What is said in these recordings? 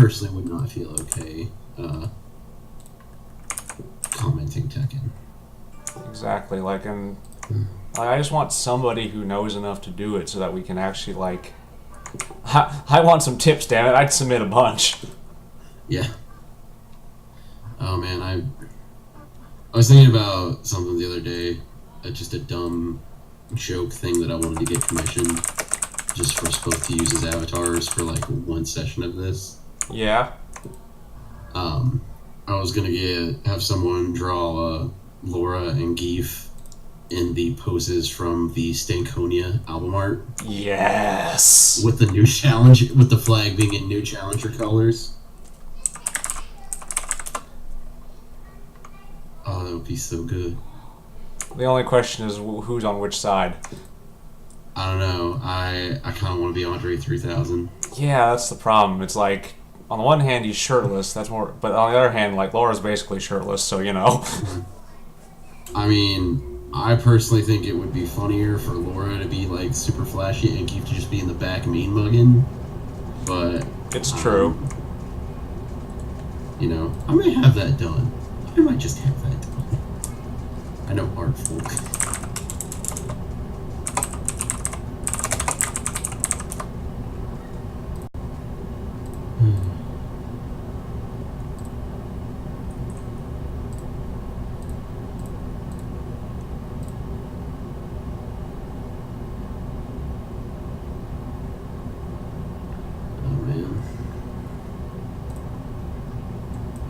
personally would not feel okay commenting Tekken. Exactly, I just want somebody who knows enough to do it so that we can actually, I want some tips, damn it. I'd submit a bunch. Yeah. Oh, man, I was thinking about something the other day, just a dumb joke thing that I wanted to get commissioned, just for us both to use as avatars for, one session of this. Yeah. I was gonna have someone draw Laura and Geef in the poses from the Stankonia album art. Yes. With the new challenge, with the flag being in new challenger colors. Oh, that would be so good. The only question is who's on which side. I don't know. I kind of want to be Andre 3000. Yeah, that's the problem. It's on the one hand he's shirtless, that's more, but on the other hand, Laura's basically shirtless, so you know. I mean, I personally think it would be funnier for Laura to be super flashy and Keith to just be in the back mean mugging. But it's true. I may have that done. I might just have that done. I know art folk.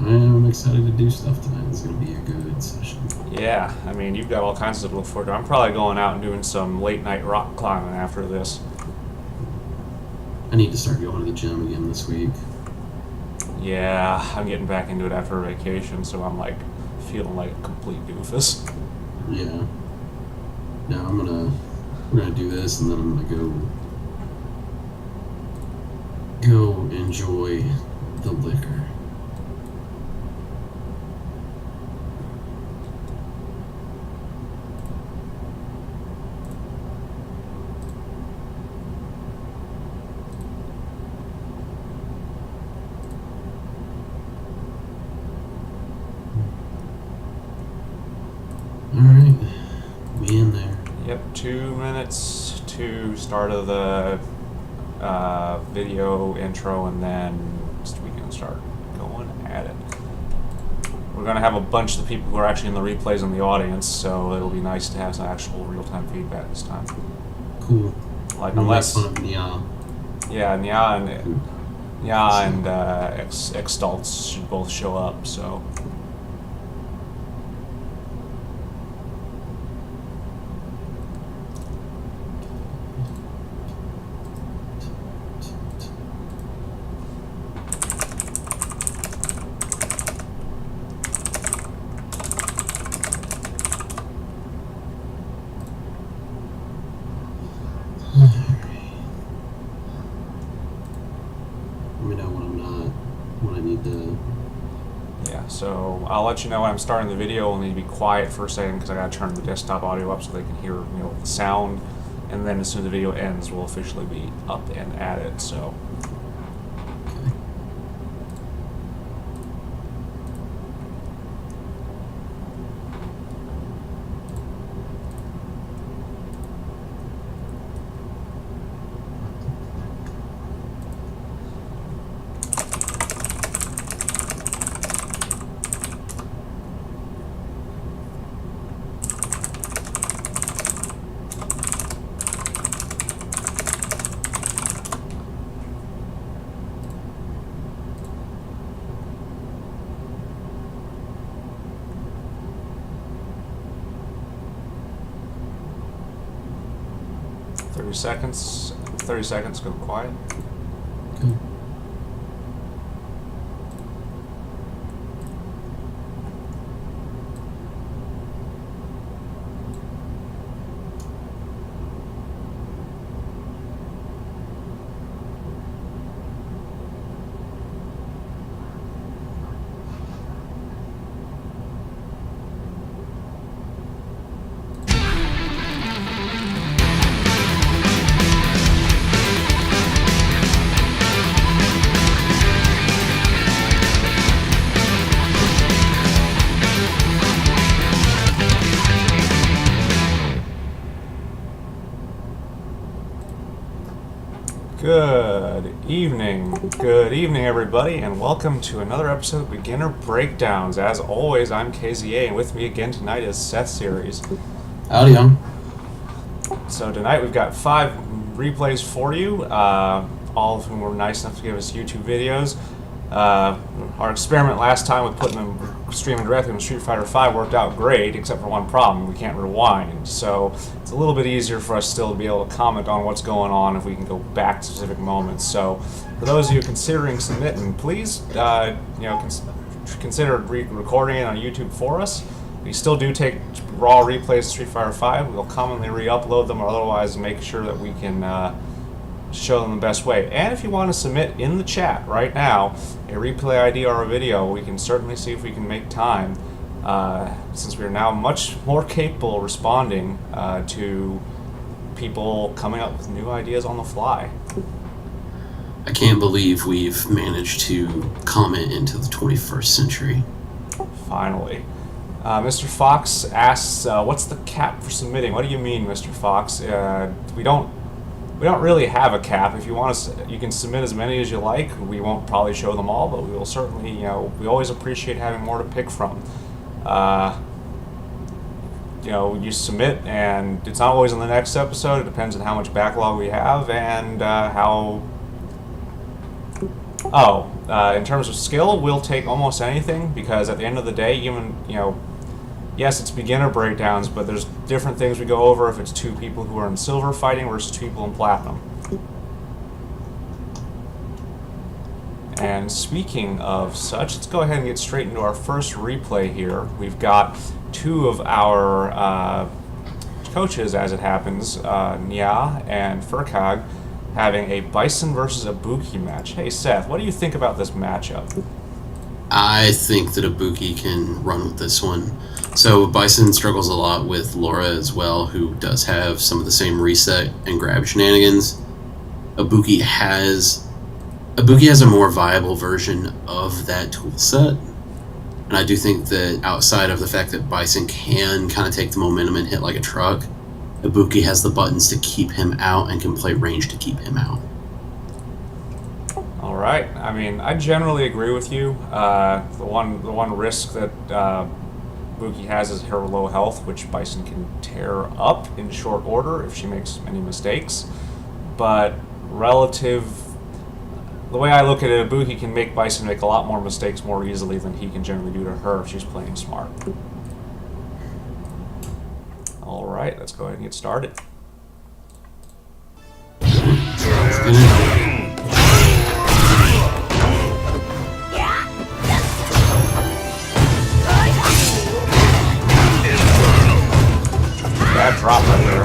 I'm excited to do stuff tonight. It's going to be a good session. Yeah, I mean, you've got all kinds of stuff to look forward to. I'm probably going out and doing some late-night rock climbing after this. I need to start going to the gym again this week. Yeah, I'm getting back into it after a vacation, so I'm, feeling like a complete doofus. Yeah. No, we're gonna do this, and then I'm gonna go enjoy the liquor. Alright, we in there. Yep, 2 minutes to start of the video intro, and then we can start going at it. We're going to have a bunch of the people who are actually in the replays in the audience, so it'll be nice to have some actual real-time feedback this time. Cool. Unless... Make fun of Nya. Yeah, Nya and X-Staltz should both show up, so... So I'll let you know when I'm starting the video. We'll need to be quiet for a second because I gotta turn the desktop audio up so they can hear, the sound. And then as soon as the video ends, we'll officially be up and at it. So. 30 seconds, go quiet. Okay. Good evening everybody, and welcome to another episode of Beginner Breakdowns. As always, I'm KZA, and with me again tonight is Seth Series. Howdy, young. So tonight we've got 5 replays for you, all of whom were nice enough to give us YouTube videos. Our experiment last time with putting them streaming directly from Street Fighter V worked out great, except for one problem: we can't rewind. So it's a little bit easier for us still to be able to comment on what's going on if we can go back to specific moments. So for those of you considering submitting, please consider recording it on YouTube for us. We still do take raw replays of Street Fighter V. We'll commonly re-upload them, or otherwise make sure that we can show them the best way. And if you want to submit in the chat right now a replay ID or a video, we can certainly see if we can make time, since we are now much more capable of responding to people coming up with new ideas on the fly. I can't believe we've managed to comment into the 21st century. Finally. Mr. Fox asks, what's the cap for submitting? What do you mean, Mr. Fox? We don't really have a cap. If you want to, you can submit as many as you like. We won't probably show them all, but we will certainly, we always appreciate having more to pick from. You submit, and it's not always in the next episode. It depends on how much backlog we have and in terms of skill, we'll take almost anything, because at the end of the day, even, yes, it's beginner breakdowns, but there's different things we go over if it's 2 people who are in silver fighting versus 2 people in platinum. And speaking of such, let's go ahead and get straight into our first replay here. We've got 2 of our coaches, as it happens, Nya and Furkag, having a Bison versus Ibuki match. Hey Seth, what do you think about this matchup? I think that Ibuki can run with this one. So Bison struggles a lot with Laura as well, who does have some of the same reset and grab shenanigans. Ibuki has a more viable version of that tool set. And I do think that outside of the fact that Bison can kind of take the momentum and hit like a truck, Ibuki has the buttons to keep him out and can play range to keep him out. All right. I mean, I generally agree with you. The one risk that Ibuki has is her low health, which Bison can tear up in short order if she makes any mistakes. But the way I look at it, Ibuki can make Bison make a lot more mistakes more easily than he can generally do to her if she's playing smart. All right, let's go ahead and get started. Bad drop right there.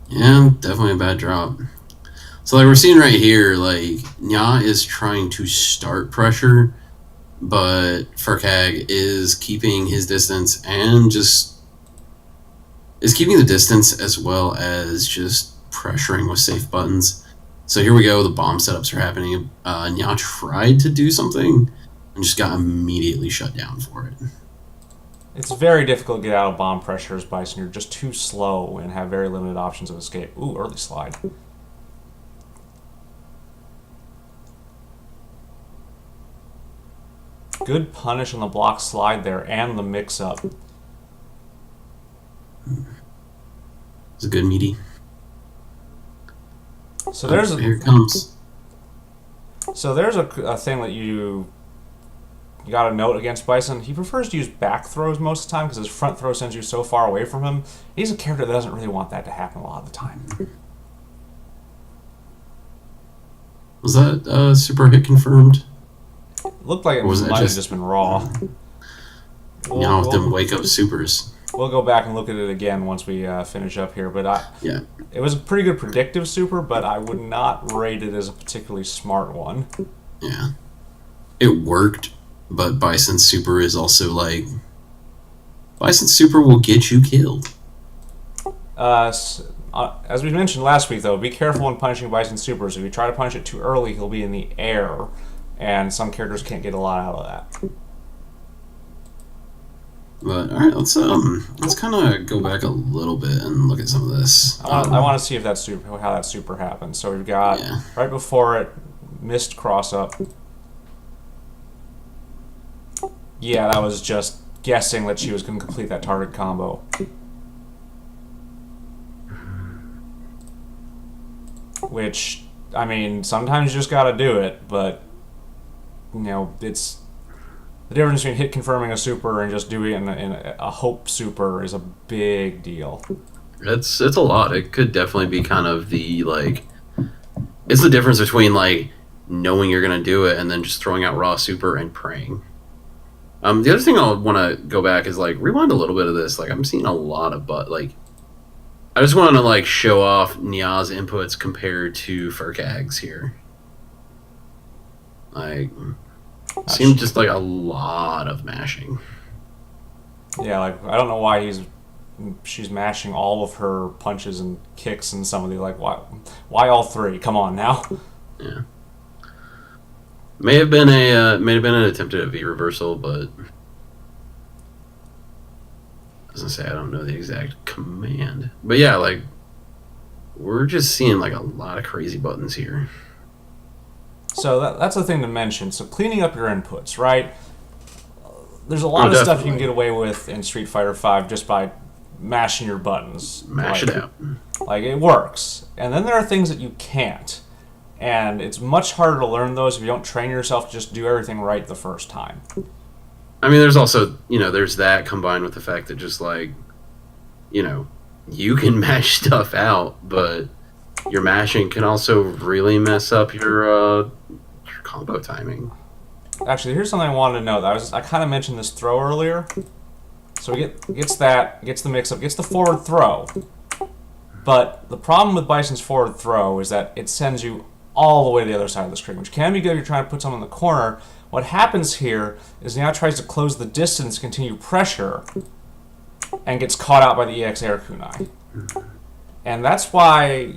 Yeah, definitely a bad drop. So like we're seeing right here, like Nya is trying to start pressure, but Furkag is keeping his distance and is keeping the distance as well as just pressuring with safe buttons. So here we go, the bomb setups are happening. Nya tried to do something and just got immediately shut down for it. It's very difficult to get out of bomb pressure as Bison. You're just too slow and have very limited options of escape. Ooh, early slide. Good punish on the block slide there and the mix-up. It's a good meaty. So there's here it comes. So there's a thing that you got to note against Bison. He prefers to use back throws most of the time because his front throw sends you so far away from him. He's a character that doesn't really want that to happen a lot of the time. Was that super hit confirmed? Looked like it might have just been raw. With them wake up supers. We'll go back and look at it again once we finish up here. But it was a pretty good predictive super, but I would not rate it as a particularly smart one. Yeah. It worked, but Bison's super is also like... Bison's super will get you killed. As we mentioned last week, though, be careful when punishing Bison's supers. If you try to punish it too early, he'll be in the air, and some characters can't get a lot out of that. But all right, let's kind of go back a little bit and look at some of this. I want to see if that's super, how that super happened. So we've got Yeah. right before it, missed cross up. Yeah, that was just guessing that she was going to complete that target combo. Which, I mean, sometimes you just got to do it, but you know, it's the difference between hit confirming a super and just doing it in a hope super is a big deal. It's a lot. It could definitely be kind of the like. It's the difference between like knowing you're gonna do it and then just throwing out raw super and praying. The other thing I want to go back is like rewind a little bit of this. Like I'm seeing a lot of like. I just want to like show off Nia's inputs compared to Furkag's here. Like, seems just like a lot of mashing. Yeah, like I don't know why she's mashing all of her punches and kicks and some of the like why all three? Come on now. Yeah. May have been an attempt at a V reversal, but I was gonna say I don't know the exact command. But yeah, like we're just seeing like a lot of crazy buttons here. So that's the thing to mention. So cleaning up your inputs, right? There's a lot of stuff you can get away with in Street Fighter V just by mashing your buttons. Mash it out. Like it works. And then there are things that you can't. And it's much harder to learn those if you don't train yourself to just do everything right the first time. I mean, there's also, there's that combined with the fact that just like, you can mash stuff out, but your mashing can also really mess up your combo timing. Actually, here's something I wanted to know. I kind of mentioned this throw earlier. So we gets the mix-up, gets the forward throw. But the problem with Bison's forward throw is that it sends you all the way to the other side of the screen, which can be good if you're trying to put someone in the corner. What happens here is now it tries to close the distance, continue pressure, and gets caught out by the EX air kunai. And that's why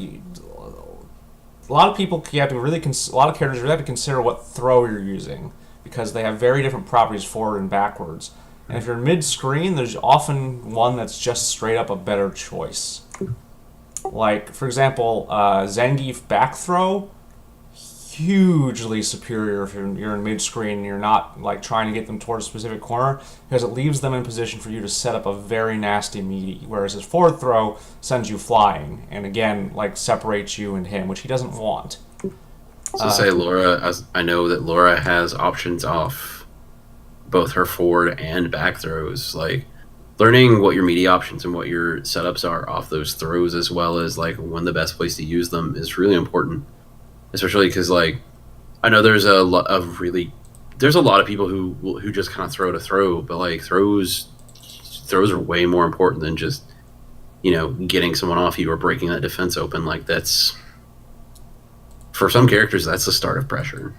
a lot of people you have to really a lot of characters really have to consider what throw you're using, because they have very different properties forward and backwards. And if you're mid-screen, there's often one that's just straight up a better choice. Like, for example, Zangief back throw, hugely superior if you're in mid-screen and you're not like trying to get them towards a specific corner, because it leaves them in position for you to set up a very nasty meaty, whereas his forward throw sends you flying and again like separates you and him, which he doesn't want. So say Laura, as I know that Laura has options off both her forward and back throws. Like learning what your meaty options and what your setups are off those throws, as well as like when the best place to use them, is really important. Especially because, like, I know there's a lot of people who just kind of throw to throw, but like throws are way more important than just getting someone off you or breaking that defense open. Like that's, for some characters, that's the start of pressure.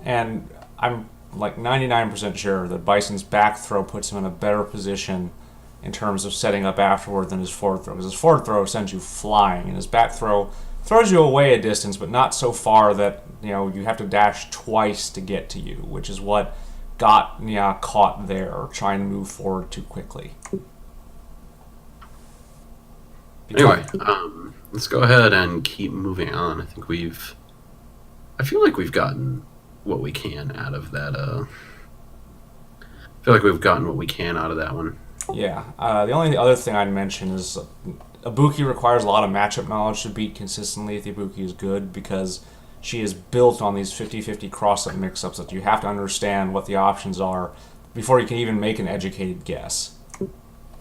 And I'm like 99% sure that Bison's back throw puts him in a better position in terms of setting up afterward than his forward throw, because his forward throw sends you flying, and his back throw throws you away a distance, but not so far that you have to dash twice to get to you, which is what got Nia caught there, trying to move forward too quickly. Anyway, let's go ahead and keep moving on. I feel like we've gotten what we can out of that. I feel like we've gotten what we can out of that one. Yeah. The only other thing I'd mention is Ibuki requires a lot of matchup knowledge to beat consistently if the Ibuki is good, because she is built on these 50-50 cross-up mix-ups that you have to understand what the options are before you can even make an educated guess.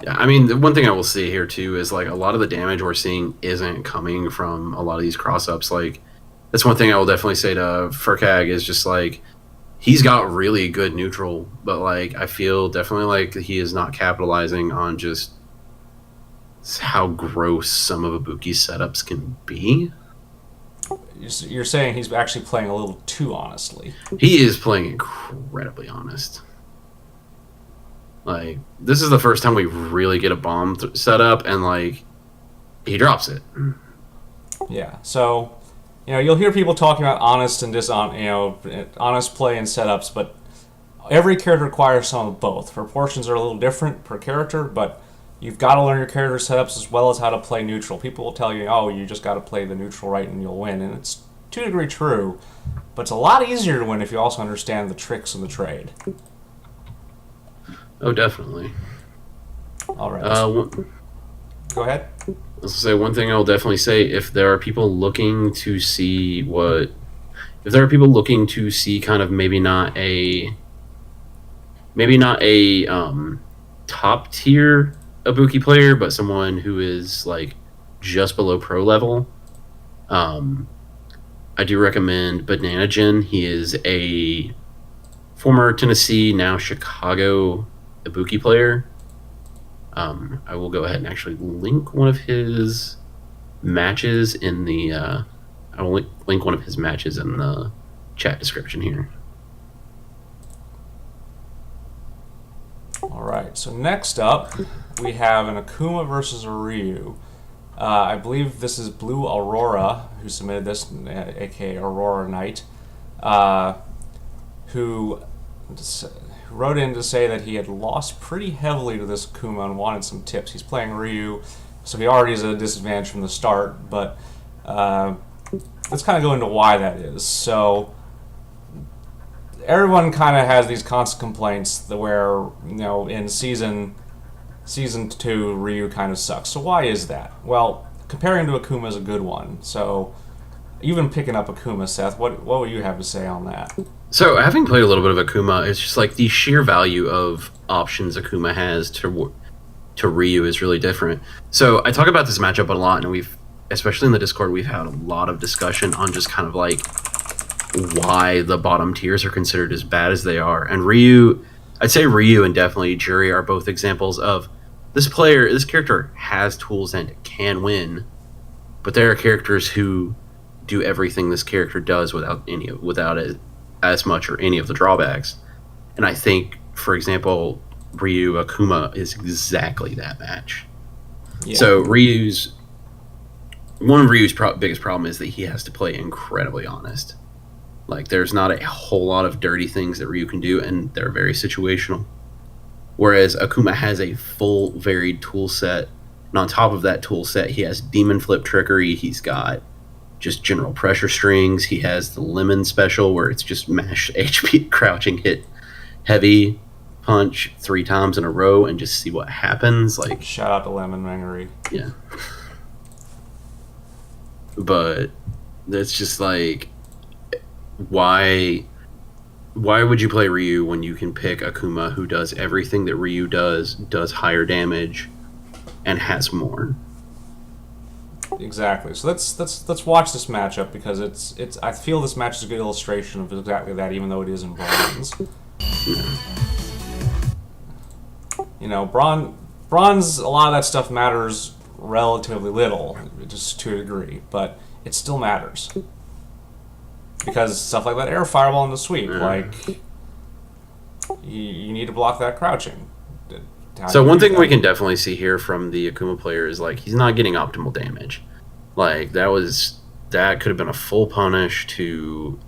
Yeah, I mean, the one thing I will say here, too, is, like, a lot of the damage we're seeing isn't coming from a lot of these cross-ups. Like, that's one thing I will definitely say to Furkag is just, like, he's got really good neutral, but, like, I feel definitely like he is not capitalizing on just how gross some of Ibuki's setups can be. You're saying he's actually playing a little too honestly. He is playing incredibly honest. Like, this is the first time we really get a bomb set up, and, like, he drops it. Yeah, so, you'll hear people talking about honest and honest play and setups, but every character requires some of both. Proportions are a little different per character, but you've got to learn your character setups as well as how to play neutral. People will tell you, oh, you just got to play the neutral right and you'll win. And it's to a degree true, but it's a lot easier to win if you also understand the tricks of the trade. Oh, definitely. All right. Go ahead. I was gonna say one thing I'll definitely say: if there are people looking to see kind of maybe not a top tier Ibuki player, but someone who is like just below pro level, I do recommend Banana Gen. He is a former Tennessee, now Chicago Ibuki player. I will go ahead and actually link one of his matches in the. I will link one of his matches in the chat description here. All right. So next up, we have an Akuma versus a Ryu. I believe this is Blue Aurora who submitted this, aka Aurora Knight, who wrote in to say that he had lost pretty heavily to this Akuma and wanted some tips. He's playing Ryu, so he already is at a disadvantage from the start, but let's kind of go into why that is. So everyone kind of has these constant complaints where, in season 2, Ryu kind of sucks. So why is that? Well, comparing to Akuma is a good one. So even picking up Akuma, Seth, what would you have to say on that? So, having played a little bit of Akuma, it's just like the sheer value of options Akuma has to Ryu is really different. So, I talk about this matchup a lot, and especially in the Discord, we've had a lot of discussion on just kind of like why the bottom tiers are considered as bad as they are. And I'd say Ryu and definitely Jury are both examples of this character has tools and can win, but there are characters who do everything this character does without it as much or any of the drawbacks. And I think, for example, Ryu Akuma is exactly that match. Yeah. So one of Ryu's biggest problem is that he has to play incredibly honest. Like, there's not a whole lot of dirty things that Ryu can do, and they're very situational. Whereas Akuma has a full, varied tool set, and on top of that tool set, he has Demon Flip Trickery, he's got just general pressure strings, he has the Lemon special, where it's just mash HP, crouching, hit heavy, punch 3 times in a row, and just see what happens. Like, shout out to Lemon Mangery. Yeah. But that's just like, why would you play Ryu when you can pick Akuma, who does everything that Ryu does higher damage, and has more? Exactly. So let's watch this matchup, because it's I feel this match is a good illustration of exactly that, even though it is in bronze. Bronze, a lot of that stuff matters relatively little, just to a degree, but it still matters. Because stuff like that air fireball in the sweep, like, you need to block that crouching. So one thing we can definitely see here from the Akuma player is, like, he's not getting optimal damage. Like, that could have been a full punish to...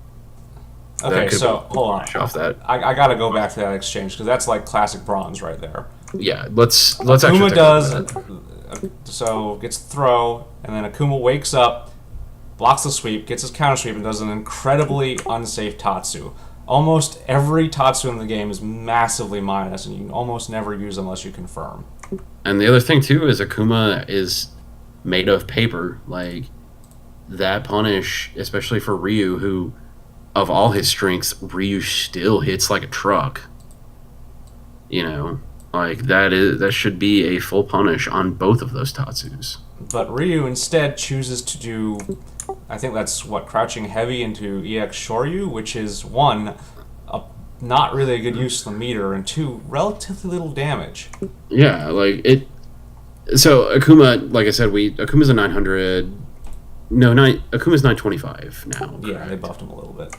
Okay, so hold on. Off that. I gotta go back to that exchange, because that's like classic bronze right there. Yeah, let's Akuma actually does, so gets throw, and then Akuma wakes up, blocks the sweep, gets his counter sweep, and does an incredibly unsafe Tatsu. Almost every Tatsu in the game is massively minus, and you can almost never use them unless you confirm. And the other thing, too, is Akuma is made of paper. Like, that punish, especially for Ryu, who, of all his strengths, Ryu still hits like a truck. Like, that should be a full punish on both of those Tatsus. But Ryu instead chooses to do, I think that's crouching heavy into EX Shoryu, which is, 1, not really a good use of the meter, and 2, relatively little damage. Yeah, like, so Akuma, like I said, Akuma's a 900, Akuma's 925 now. Yeah, correct? They buffed him a little bit.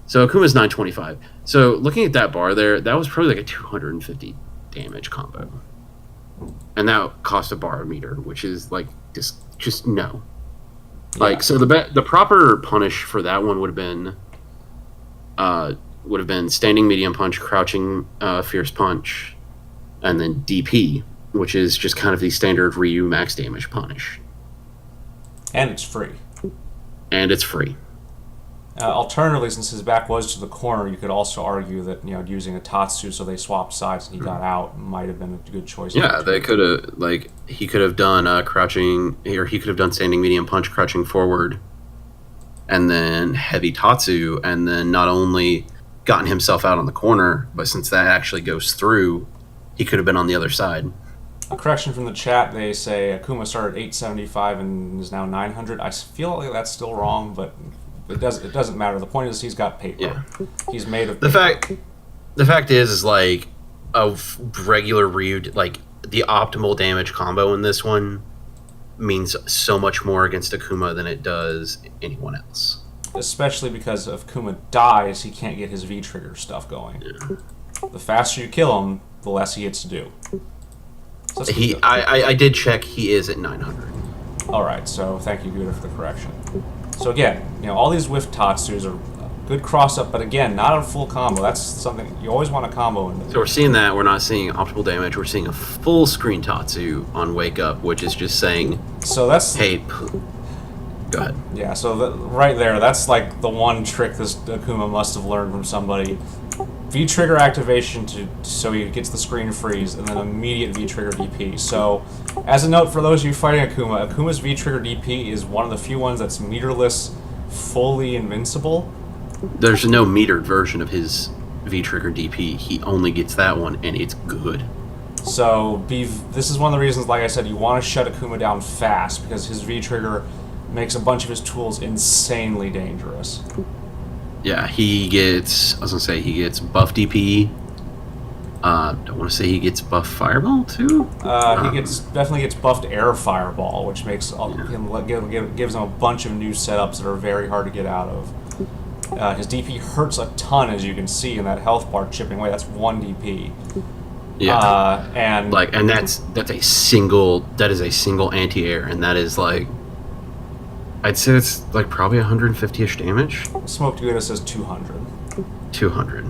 So Akuma's 925. So looking at that bar there, that was probably like a 250 damage combo. And that cost a bar meter, which is like just no. Like, so the proper punish for that one would have been would have been standing medium punch, crouching fierce punch, and then DP, which is just kind of the standard Ryu max damage punish. And it's free. And it's free. Alternatively, since his back was to the corner, you could also argue that using a Tatsu so they swapped sides and he got out might have been a good choice. Yeah, they could have he could have done crouching, or he could have done standing medium punch, crouching forward, and then heavy Tatsu, and then not only gotten himself out on the corner, but since that actually goes through, he could have been on the other side. A correction from the chat, they say Akuma started 875 and is now 900. I feel like that's still wrong, but it doesn't matter. The point is he's got paper. Yeah. He's made of paper. The fact is like a regular Ryu, like the optimal damage combo in this one means so much more against Akuma than it does anyone else. Especially because if Akuma dies, he can't get his V-trigger stuff going. Yeah. The faster you kill him, the less he gets to do. So I did check. He is at 900. All right. So thank you, Gouda, for the correction. So again, all these whiff Tatsus are good cross up, but again, not a full combo. That's something you always want a combo in. So we're seeing that. We're not seeing optimal damage. We're seeing a full screen Tatsu on Wake Up, which is just saying, so that's hey, go ahead. Yeah. So right there, that's like the one trick this Akuma must have learned from somebody. V-trigger activation so he gets the screen freeze, and then immediate V-trigger DP. So, as a note for those of you fighting Akuma, Akuma's V-trigger DP is one of the few ones that's meterless, fully invincible. There's no metered version of his V-trigger DP. He only gets that one, and it's good. So, this is one of the reasons, like I said, you want to shut Akuma down fast, because his V-trigger makes a bunch of his tools insanely dangerous. Yeah, he gets buff DP. Don't want to say he gets buff Fireball too. He definitely gets buffed Air Fireball, which makes gives him a bunch of new setups that are very hard to get out of. His DP hurts a ton, as you can see in that health bar chipping away. That's 1 DP. Yeah, and that's a single anti-air, and that is like, I'd say it's like probably 150-ish damage. Smoked Gouda says 200. 200.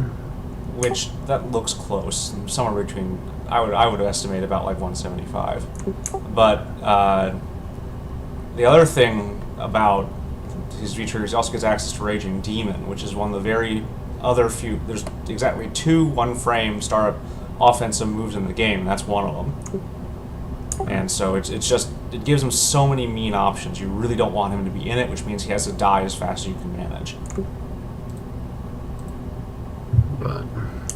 Which, that looks close. Somewhere between, I would estimate about like 175. But the other thing about his V-triggers, he also gets access to Raging Demon, which is one of the very other few, there's exactly 2 one-frame startup offensive moves in the game, and that's one of them. And so it gives him so many mean options. You really don't want him to be in it, which means he has to die as fast as you can manage. But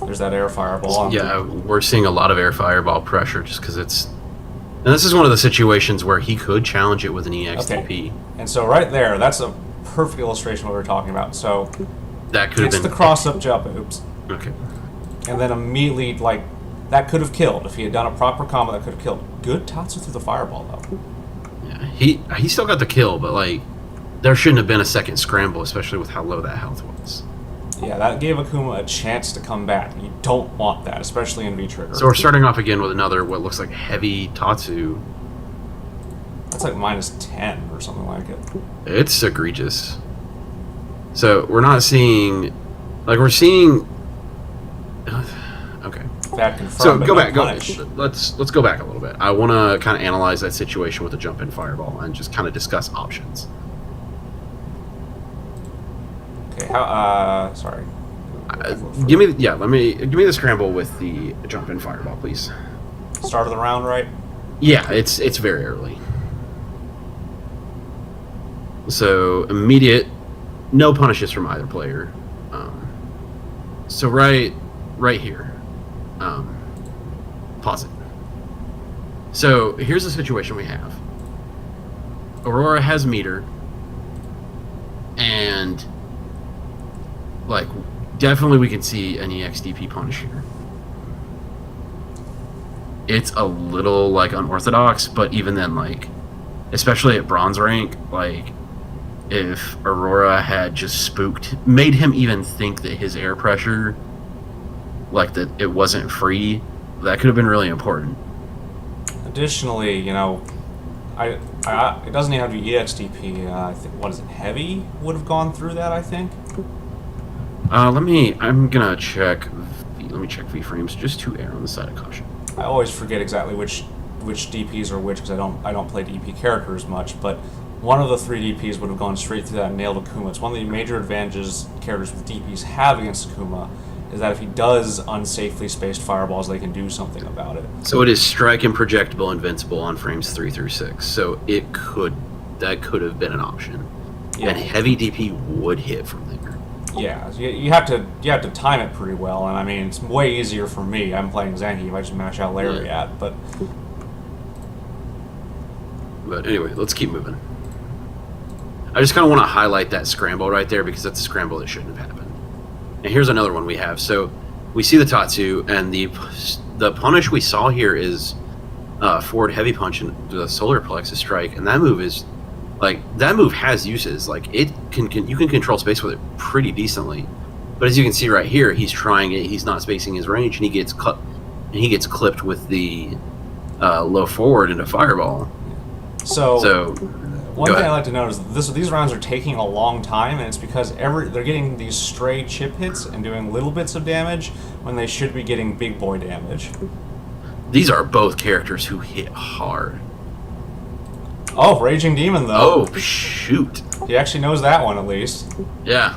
there's that Air Fireball. Yeah, we're seeing a lot of Air Fireball pressure just because it's... And this is one of the situations where he could challenge it with an EXDP. Okay. And so right there, that's a perfect illustration of what we were talking about. So that could have been... the cross-up jump, oops. Okay. And then immediately, like, that could have killed. If he had done a proper combo, that could have killed. Good Tatsu through the Fireball, though. Yeah, he still got the kill, but, like, there shouldn't have been a second scramble, especially with how low that health was. Yeah, that gave Akuma a chance to come back. You don't want that, especially in V-Trigger. So we're starting off again with another, what looks like heavy Tatsu. That's like -10 or something like it. It's egregious. So we're not seeing... Like, we're seeing... Okay. That confirmed, so go back. punish. Let's go back a little bit. I want to kind of analyze that situation with the jump-in Fireball and just kind of discuss options. Okay. Sorry. Give me the scramble with the jump-in Fireball, please. Start of the round, right? Yeah, it's very early. So immediate, no punishes from either player. So right here. Pause it. So here's the situation we have. Aurora has meter, and like definitely we can see an EXDP punish here. It's a little like unorthodox, but even then, like, especially at bronze rank, like if Aurora had just spooked, made him even think that his air pressure, like that it wasn't free, that could have been really important. Additionally, it doesn't even have to be EXDP. I think, what is it, Heavy would have gone through that, I think. I'm gonna check. Let me check V-frames just to err on the side of caution. I always forget exactly which DPs are which because I don't play DP characters much, but one of the three DPs would have gone straight through that and nailed Akuma. It's one of the major advantages characters with DPs have against Akuma is that if he does unsafely spaced fireballs, they can do something about it. So it is strike and projectable invincible on frames 3 through 6. So that could have been an option. Yeah. And heavy DP would hit from there. Yeah, you have to time it pretty well, and I mean it's way easier for me. I'm playing Zanky if I just mash out Lariat, but anyway, let's keep moving. I just kind of want to highlight that scramble right there because that's a scramble that shouldn't have happened. And here's another one we have. So we see the Tatsu, and the punish we saw here is forward heavy punch and the solar plexus strike, and that move is that move has uses. Like you can control space with it pretty decently. But as you can see right here, he's trying it. He's not spacing his range, and he gets cut. And he gets clipped with the low forward into fireball. So one thing I like to note is these rounds are taking a long time, and it's because they're getting these stray chip hits and doing little bits of damage when they should be getting big boy damage. These are both characters who hit hard. Oh, Raging Demon, though. Oh, shoot. He actually knows that one, at least. Yeah.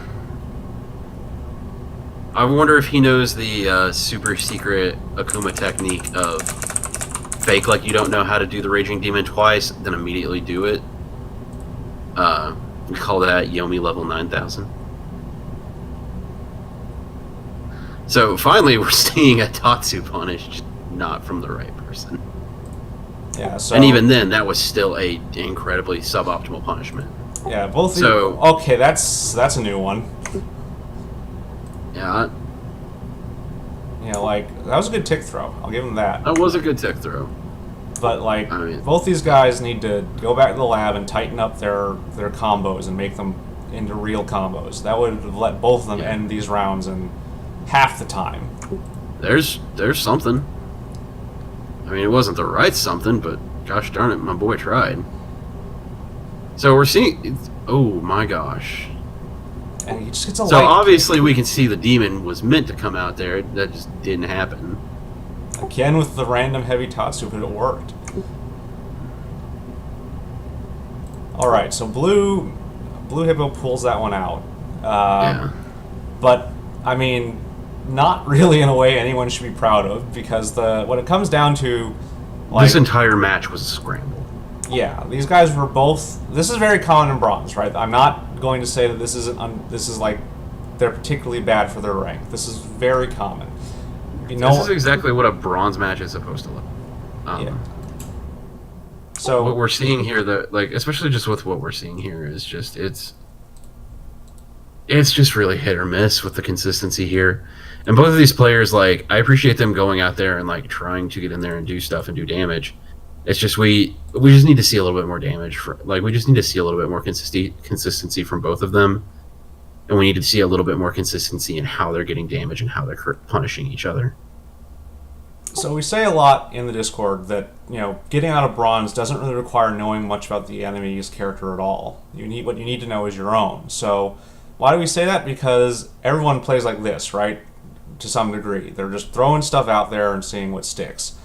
I wonder if he knows the super secret Akuma technique of fake like you don't know how to do the Raging Demon twice, then immediately do it. We call that Yomi level 9000. So finally we're seeing a Tatsu punish, not from the right person. Yeah, so... And even then, that was still a incredibly suboptimal punishment. Yeah, both... So... Okay, that's a new one. Yeah. Yeah, like, that was a good tick throw. I'll give him that. That was a good tick throw. But, like, both these guys need to go back to the lab and tighten up their combos and make them into real combos. That would have let both of them end these rounds in half the time. There's something. I mean, it wasn't the right something, but gosh darn it, my boy tried. So we're seeing... Oh, my gosh. And he just gets a So obviously we can see the demon was meant to come out there. That just didn't happen. Again with the random heavy Tatsu, but it worked. Alright, so Blue Hippo pulls that one out. Yeah. But, I mean, not really in a way anyone should be proud of, because when it comes down to... Like, this entire match was a scramble. Yeah, these guys were both... This is very common in bronze, right? I'm not going to say that this is like they're particularly bad for their rank. This is very common. This is exactly what a bronze match is supposed to look. Yeah. So what we're seeing here, especially just with what we're seeing here, is just it's just really hit or miss with the consistency here. And both of these players, I appreciate them going out there and trying to get in there and do stuff and do damage. It's just we just need to see a little bit more damage. We just need to see a little bit more consistency from both of them. And we need to see a little bit more consistency in how they're getting damage and how they're punishing each other. So we say a lot in the Discord that, getting out of bronze doesn't really require knowing much about the enemy's character at all. What you need to know is your own. So why do we say that? Because everyone plays like this, right? To some degree. They're just throwing stuff out there and seeing what sticks.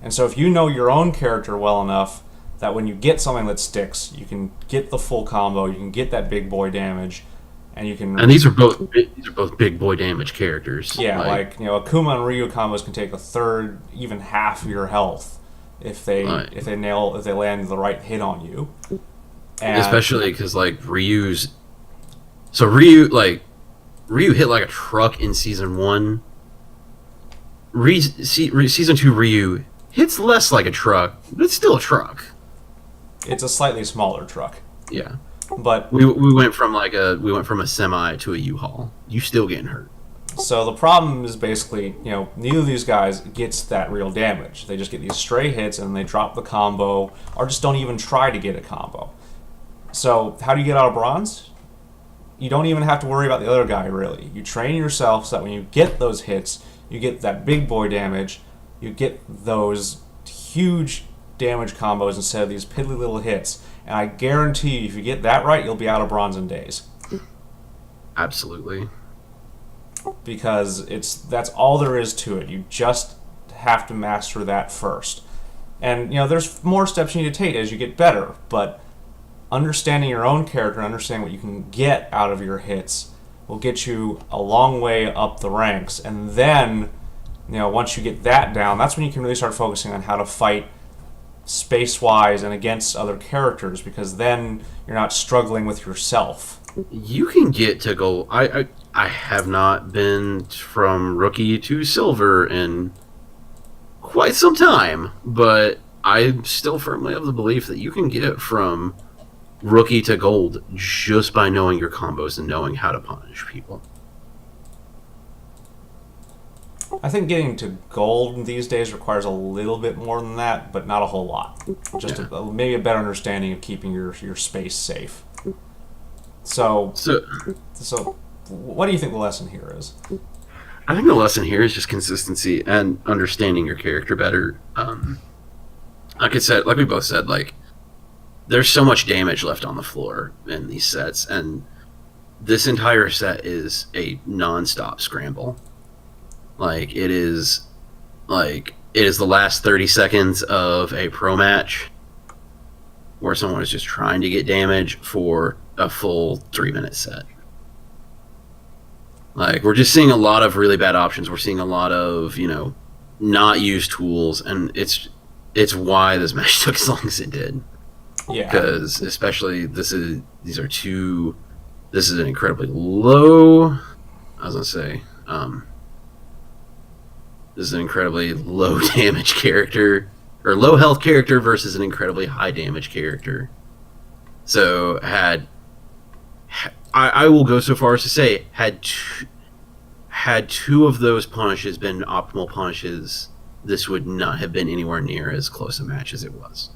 And so if you know your own character well enough that when you get something that sticks, you can get the full combo, you can get that big boy damage, and you can... And these are both big boy damage characters. Yeah, Akuma and Ryu combos can take a third, even half of your health if they land the right hit on you. And especially because Ryu's... So Ryu hit like a truck in Season 1. Season 2 Ryu hits less like a truck, but it's still a truck. It's a slightly smaller truck. Yeah. But we went from a semi to a U-Haul. You still getting hurt. So the problem is basically, neither of these guys gets that real damage. They just get these stray hits and they drop the combo, or just don't even try to get a combo. So how do you get out of bronze? You don't even have to worry about the other guy, really. You train yourself so that when you get those hits, you get that big boy damage, you get those huge damage combos instead of these piddly little hits. And I guarantee you, if you get that right, you'll be out of bronze in days. Absolutely. because that's all there is to it. You just have to master that first. And there's more steps you need to take as you get better, but understanding your own character, understanding what you can get out of your hits will get you a long way up the ranks. And then, once you get that down, that's when you can really start focusing on how to fight space-wise and against other characters, because then you're not struggling with yourself. You can get to gold. I have not been from rookie to silver in quite some time, but I still firmly have the belief that you can get from rookie to gold just by knowing your combos and knowing how to punish people. I think getting to gold these days requires a little bit more than that, but not a whole lot. Just maybe a better understanding of keeping your space safe. So, what do you think the lesson here is? I think the lesson here is just consistency and understanding your character better. Like we both said, like, there's so much damage left on the floor in these sets, and this entire set is a non-stop scramble. Like, it is the last 30 seconds of a pro match where someone is just trying to get damage for a full 3-minute set. Like, we're just seeing a lot of really bad options. We're seeing a lot of, not used tools, and it's why this match took as long as it did. Yeah. Because especially this is an incredibly low. I was gonna say, this is an incredibly low damage character, or low health character versus an incredibly high damage character. So I will go so far as to say, had two of those punishes been optimal punishes, this would not have been anywhere near as close a match as it was.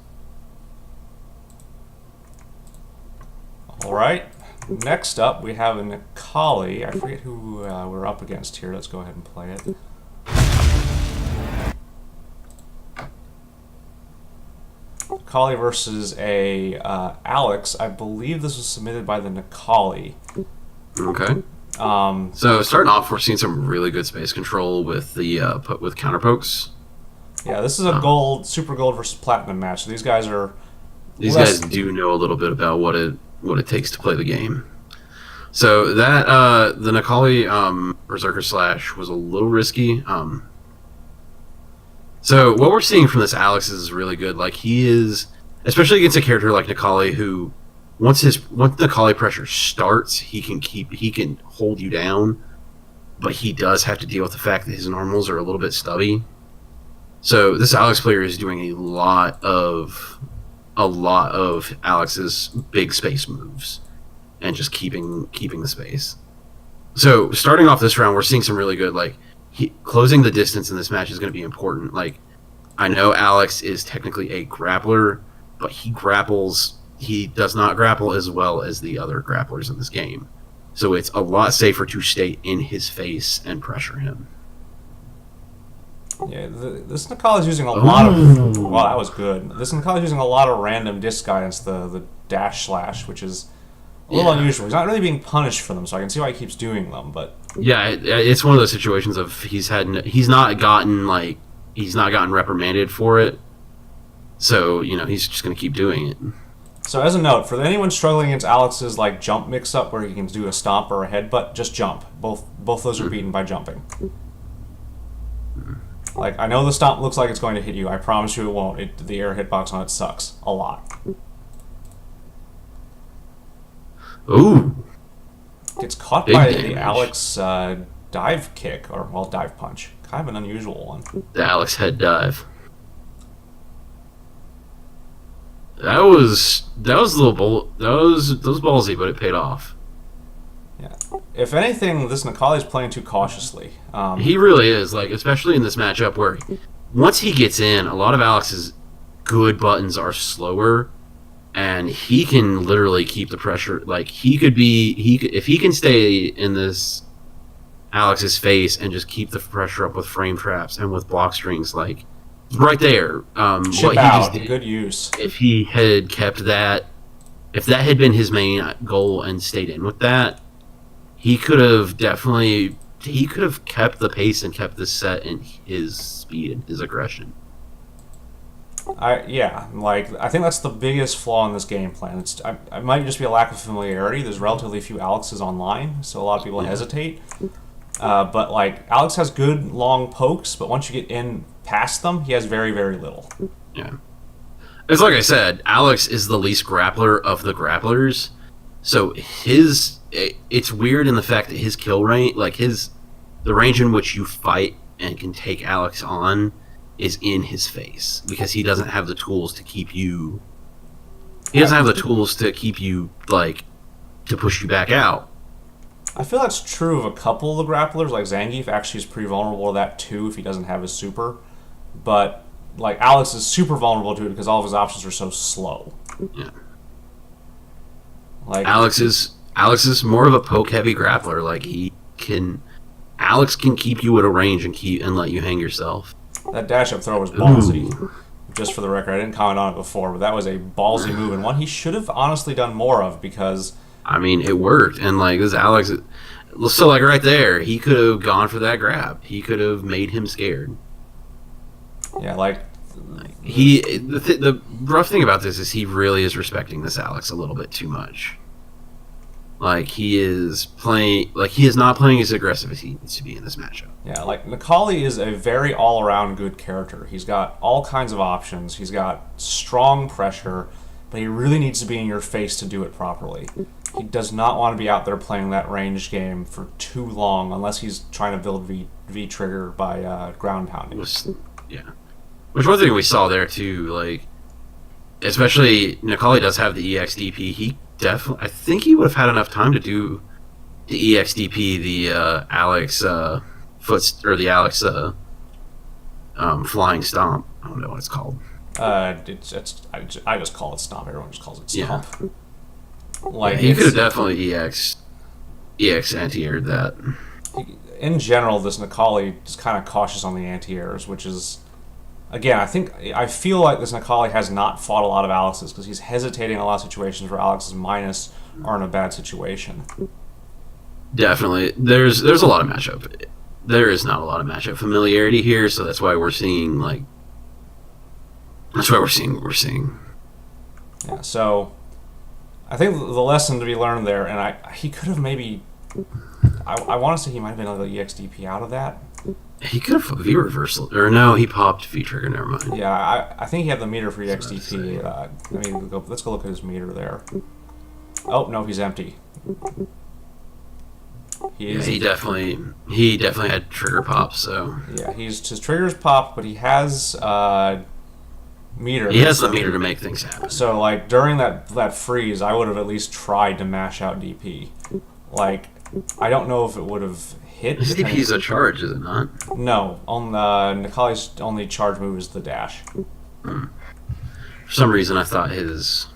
All right. Next up, we have a Nikali. I forget who we're up against here. Let's go ahead and play it. Nikali versus a Alex. I believe this was submitted by the Nikali. Okay. So starting off, we're seeing some really good space control with the with counter pokes. Yeah, this is a gold, super gold versus platinum match. So these guys do know a little bit about what it takes to play the game. So that the Nikali Berserker Slash was a little risky. So what we're seeing from this Alex is really good. Like, he is, especially against a character like Nikali, who once Nikali pressure starts, he can hold you down, but he does have to deal with the fact that his normals are a little bit stubby. So this Alex player is doing a lot of Alex's big space moves and just keeping the space. So starting off this round, we're seeing some really good, like, closing the distance in this match is going to be important. Like, I know Alex is technically a grappler, but he does not grapple as well as the other grapplers in this game. So it's a lot safer to stay in his face and pressure him. Yeah, this Nikali is using a lot of... Wow, that was good. This Nikali is using a lot of random disc guidance, the dash slash, which is a little unusual. He's not really being punished for them, so I can see why he keeps doing them, but... Yeah, it's one of those situations of he's not gotten reprimanded for it, so he's just gonna keep doing it. So as a note, for anyone struggling against Alex's like jump mix-up where he can do a stomp or a headbutt, just jump. Both those are beaten by jumping. Like, I know the stomp looks like it's going to hit you. I promise you it won't. The air hitbox on it sucks a lot. Ooh. Gets caught by the Alex dive kick, or, well, dive punch. Kind of an unusual one. The Alex head dive. That was a little that was ballsy, but it paid off. Yeah. If anything, this Nikali's playing too cautiously. He really is, like, especially in this matchup where once he gets in, a lot of Alex's good buttons are slower, and he can literally keep the pressure. Like, if he can stay in this Alex's face and just keep the pressure up with frame traps and with block strings, like, right there. What he just did, good use. If he had kept that, if that had been his main goal and stayed in with that, he could have definitely he could have kept the pace and kept this set in his speed and his aggression. I think that's the biggest flaw in this game plan. It might just be a lack of familiarity. There's relatively few Alexes online, so a lot of people hesitate. But like Alex has good long pokes, but once you get in past them, he has very, very little. Yeah. It's like I said, Alex is the least grappler of the grapplers. So it's weird in the fact that his kill range, like the range in which you fight and can take Alex on is in his face because he doesn't have the tools to keep you. He doesn't have the tools to keep you to push you back out. I feel that's true of a couple of the grapplers. Like Zangief actually is pretty vulnerable to that too if he doesn't have his super. But like Alex is super vulnerable to it because all of his options are so slow. Yeah. Like Alex is more of a poke heavy grappler. Like Alex can keep you at a range and let you hang yourself. That dash up throw was ballsy. Ooh. Just for the record, I didn't comment on it before, but that was a ballsy move and one he should have honestly done more of because. I mean, it worked, and like this Alex, so like right there, he could have gone for that grab. He could have made him scared. Yeah, like the rough thing about this is he really is respecting this Alex a little bit too much. Like he is not playing as aggressive as he needs to be in this matchup. Yeah, like Nikali is a very all-around good character. He's got all kinds of options. He's got strong pressure, but he really needs to be in your face to do it properly. He does not want to be out there playing that range game for too long unless he's trying to build V trigger by ground pounding. Yeah. Which one thing we saw there too, like especially Nikali does have the EXDP. I think he would have had enough time to do the EXDP, the Alex the Alex flying stomp. I don't know what it's called. I just call it stomp. Everyone just calls it stomp. Yeah. Like he could have definitely EX anti-aired that. In general, this Nikali is kind of cautious on the anti-airs, which is, again, I feel like this Nikali has not fought a lot of Alexes because he's hesitating in a lot of situations where Alex's minus are in a bad situation. Definitely, there's a lot of matchup. There is not a lot of matchup familiarity here, so that's why we're seeing we're seeing. Yeah, so I think the lesson to be learned there, and he could have maybe. I want to say he might have been able to EXDP out of that. He could have V reversal, or no, he popped V trigger. Never mind. Yeah, I think he had the meter for EXDP. Let's go look at his meter there. Oh no, he's empty. He definitely had trigger pop. So yeah, his triggers pop, but he has meter. He has the meter to make things happen. So like during that freeze, I would have at least tried to mash out DP. Like I don't know if it would have hit. His DP is a charge, is it not? No, on Nikali's only charge move is the dash. For some reason, I thought his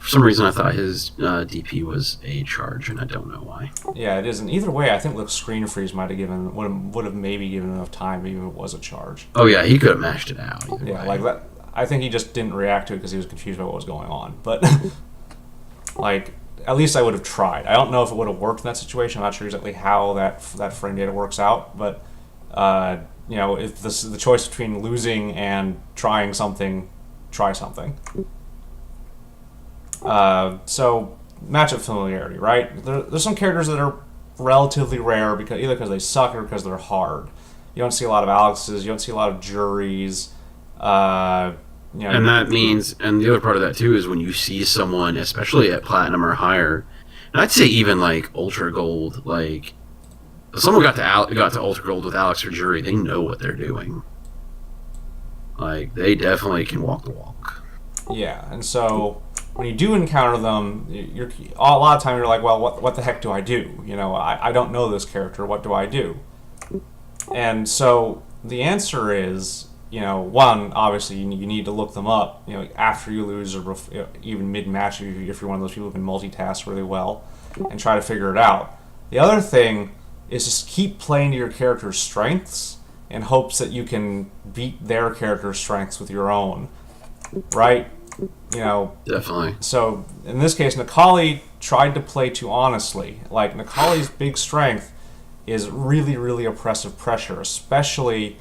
DP was a charge, and I don't know why. Yeah, it isn't. Either way, I think the screen freeze might have would have maybe given enough time, even if it was a charge. Oh yeah, he could have mashed it out. Yeah, like that. I think he just didn't react to it because he was confused about what was going on. But like, at least I would have tried. I don't know if it would have worked in that situation. I'm not sure exactly how that frame data works out, but if this is the choice between losing and trying something, try something. So matchup familiarity, right? There's some characters that are relatively rare because they suck or because they're hard. You don't see a lot of Alexes. You don't see a lot of Juries. And that means, and the other part of that too is when you see someone, especially at platinum or higher, and I'd say even like ultra gold, like if someone got to ultra gold with Alex or Jury, they know what they're doing. Like they definitely can walk the walk. Yeah, and so when you do encounter them, a lot of time you're like, well, what the heck do I do? I don't know this character. What do I do? And so the answer is, one, obviously you need to look them up, after you lose or even mid-match if you're one of those people who can multitask really well and try to figure it out. The other thing is just keep playing to your character's strengths in hopes that you can beat their character's strengths with your own, right? Definitely. So in this case, Nikali tried to play too honestly. Like Nikali's big strength is really, really oppressive pressure, especially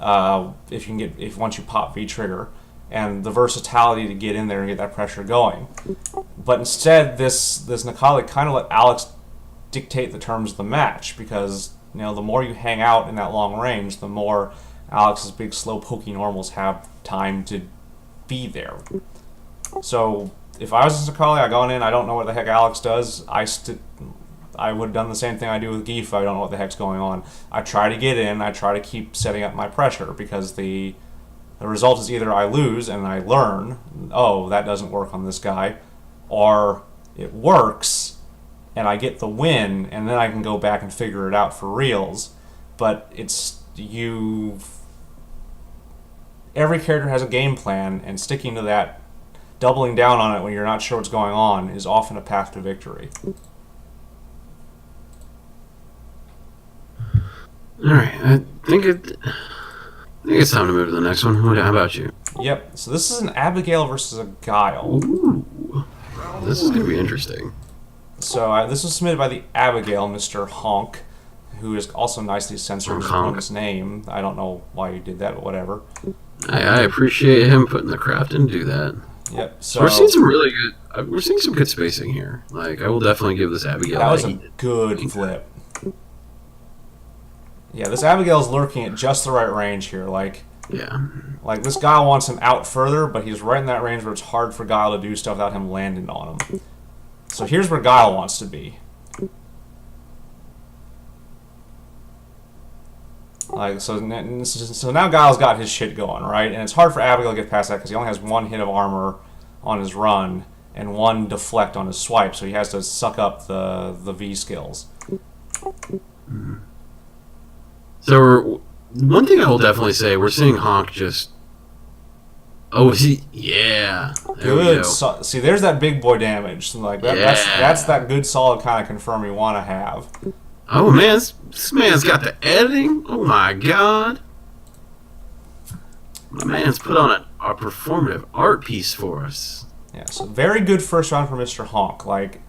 if once you pop V trigger, and the versatility to get in there and get that pressure going. But instead, this Necali kind of let Alex dictate the terms of the match, because the more you hang out in that long range, the more Alex's big slow pokey normals have time to be there. So if I was Necali, I go in, I don't know what the heck Alex does. I would have done the same thing I do with Geef if I don't know what the heck's going on. I try to get in, I try to keep setting up my pressure, because the result is either I lose and I learn, oh, that doesn't work on this guy, or it works and I get the win, and then I can go back and figure it out for reals. But every character has a game plan, and sticking to that, doubling down on it when you're not sure what's going on, is often a path to victory. Alright, I think it's time to move to the next one. How about you? Yep, so this is an Abigail versus a Guile. Ooh, this is going to be interesting. So this was submitted by the Abigail, Mr. Honk, who is also nicely censored his opponent's name. I don't know why you did that, but whatever. I appreciate him putting the craft in to do that. Yep. So we're seeing some really good. We're seeing some good spacing here. Like, I will definitely give this Abigail. That was a good flip. Yeah, this Abigail's lurking at just the right range here. Like this Guile wants him out further, but he's right in that range where it's hard for Guile to do stuff without him landing on him. So here's where Guile wants to be. So now Guile's got his shit going, right? And it's hard for Abigail to get past that because he only has one hit of armor on his run and one deflect on his swipe, so he has to suck up the V skills. So one thing I will definitely say, we're seeing Honk just... Oh, is he? Yeah. Good. So, see, there's that big boy damage. Like that's that good, solid kind of confirm you want to have. Oh man, this man's got the editing. Oh my god. My man's put on a performative art piece for us. Yeah, so very good first round for Mr. Honk. Like,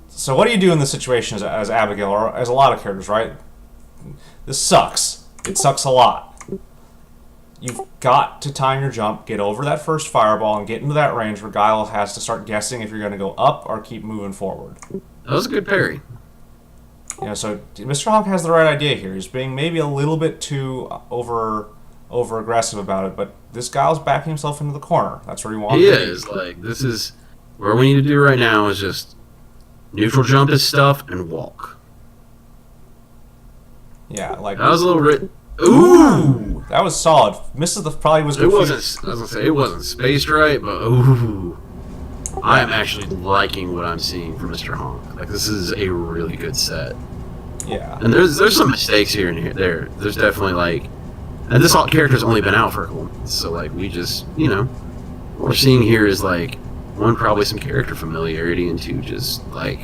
so what do you do in this situation as Abigail, or as a lot of characters, right? This sucks. It sucks a lot. You've got to time your jump, get over that first fireball, and get into that range where Guile has to start guessing if you're going to go up or keep moving forward. That was a good parry. So Mr. Honk has the right idea here. He's being maybe a little bit too over aggressive about it, but this Guile's backing himself into the corner. That's where he wants to be. He is. Like, this is... What we need to do right now is just neutral jump his stuff and walk. Yeah, like... That was a little bit... Ooh! That was solid. Misses probably was... It wasn't... I was going to say, it wasn't spaced right, but ooh. I am actually liking what I'm seeing from Mr. Honk. Like, this is a really good set. Yeah. And there's some mistakes here and here. There's definitely, like... And this character's only been out for a couple months, so, like, we just, what we're seeing here is, like, one, probably some character familiarity, and two, just, like...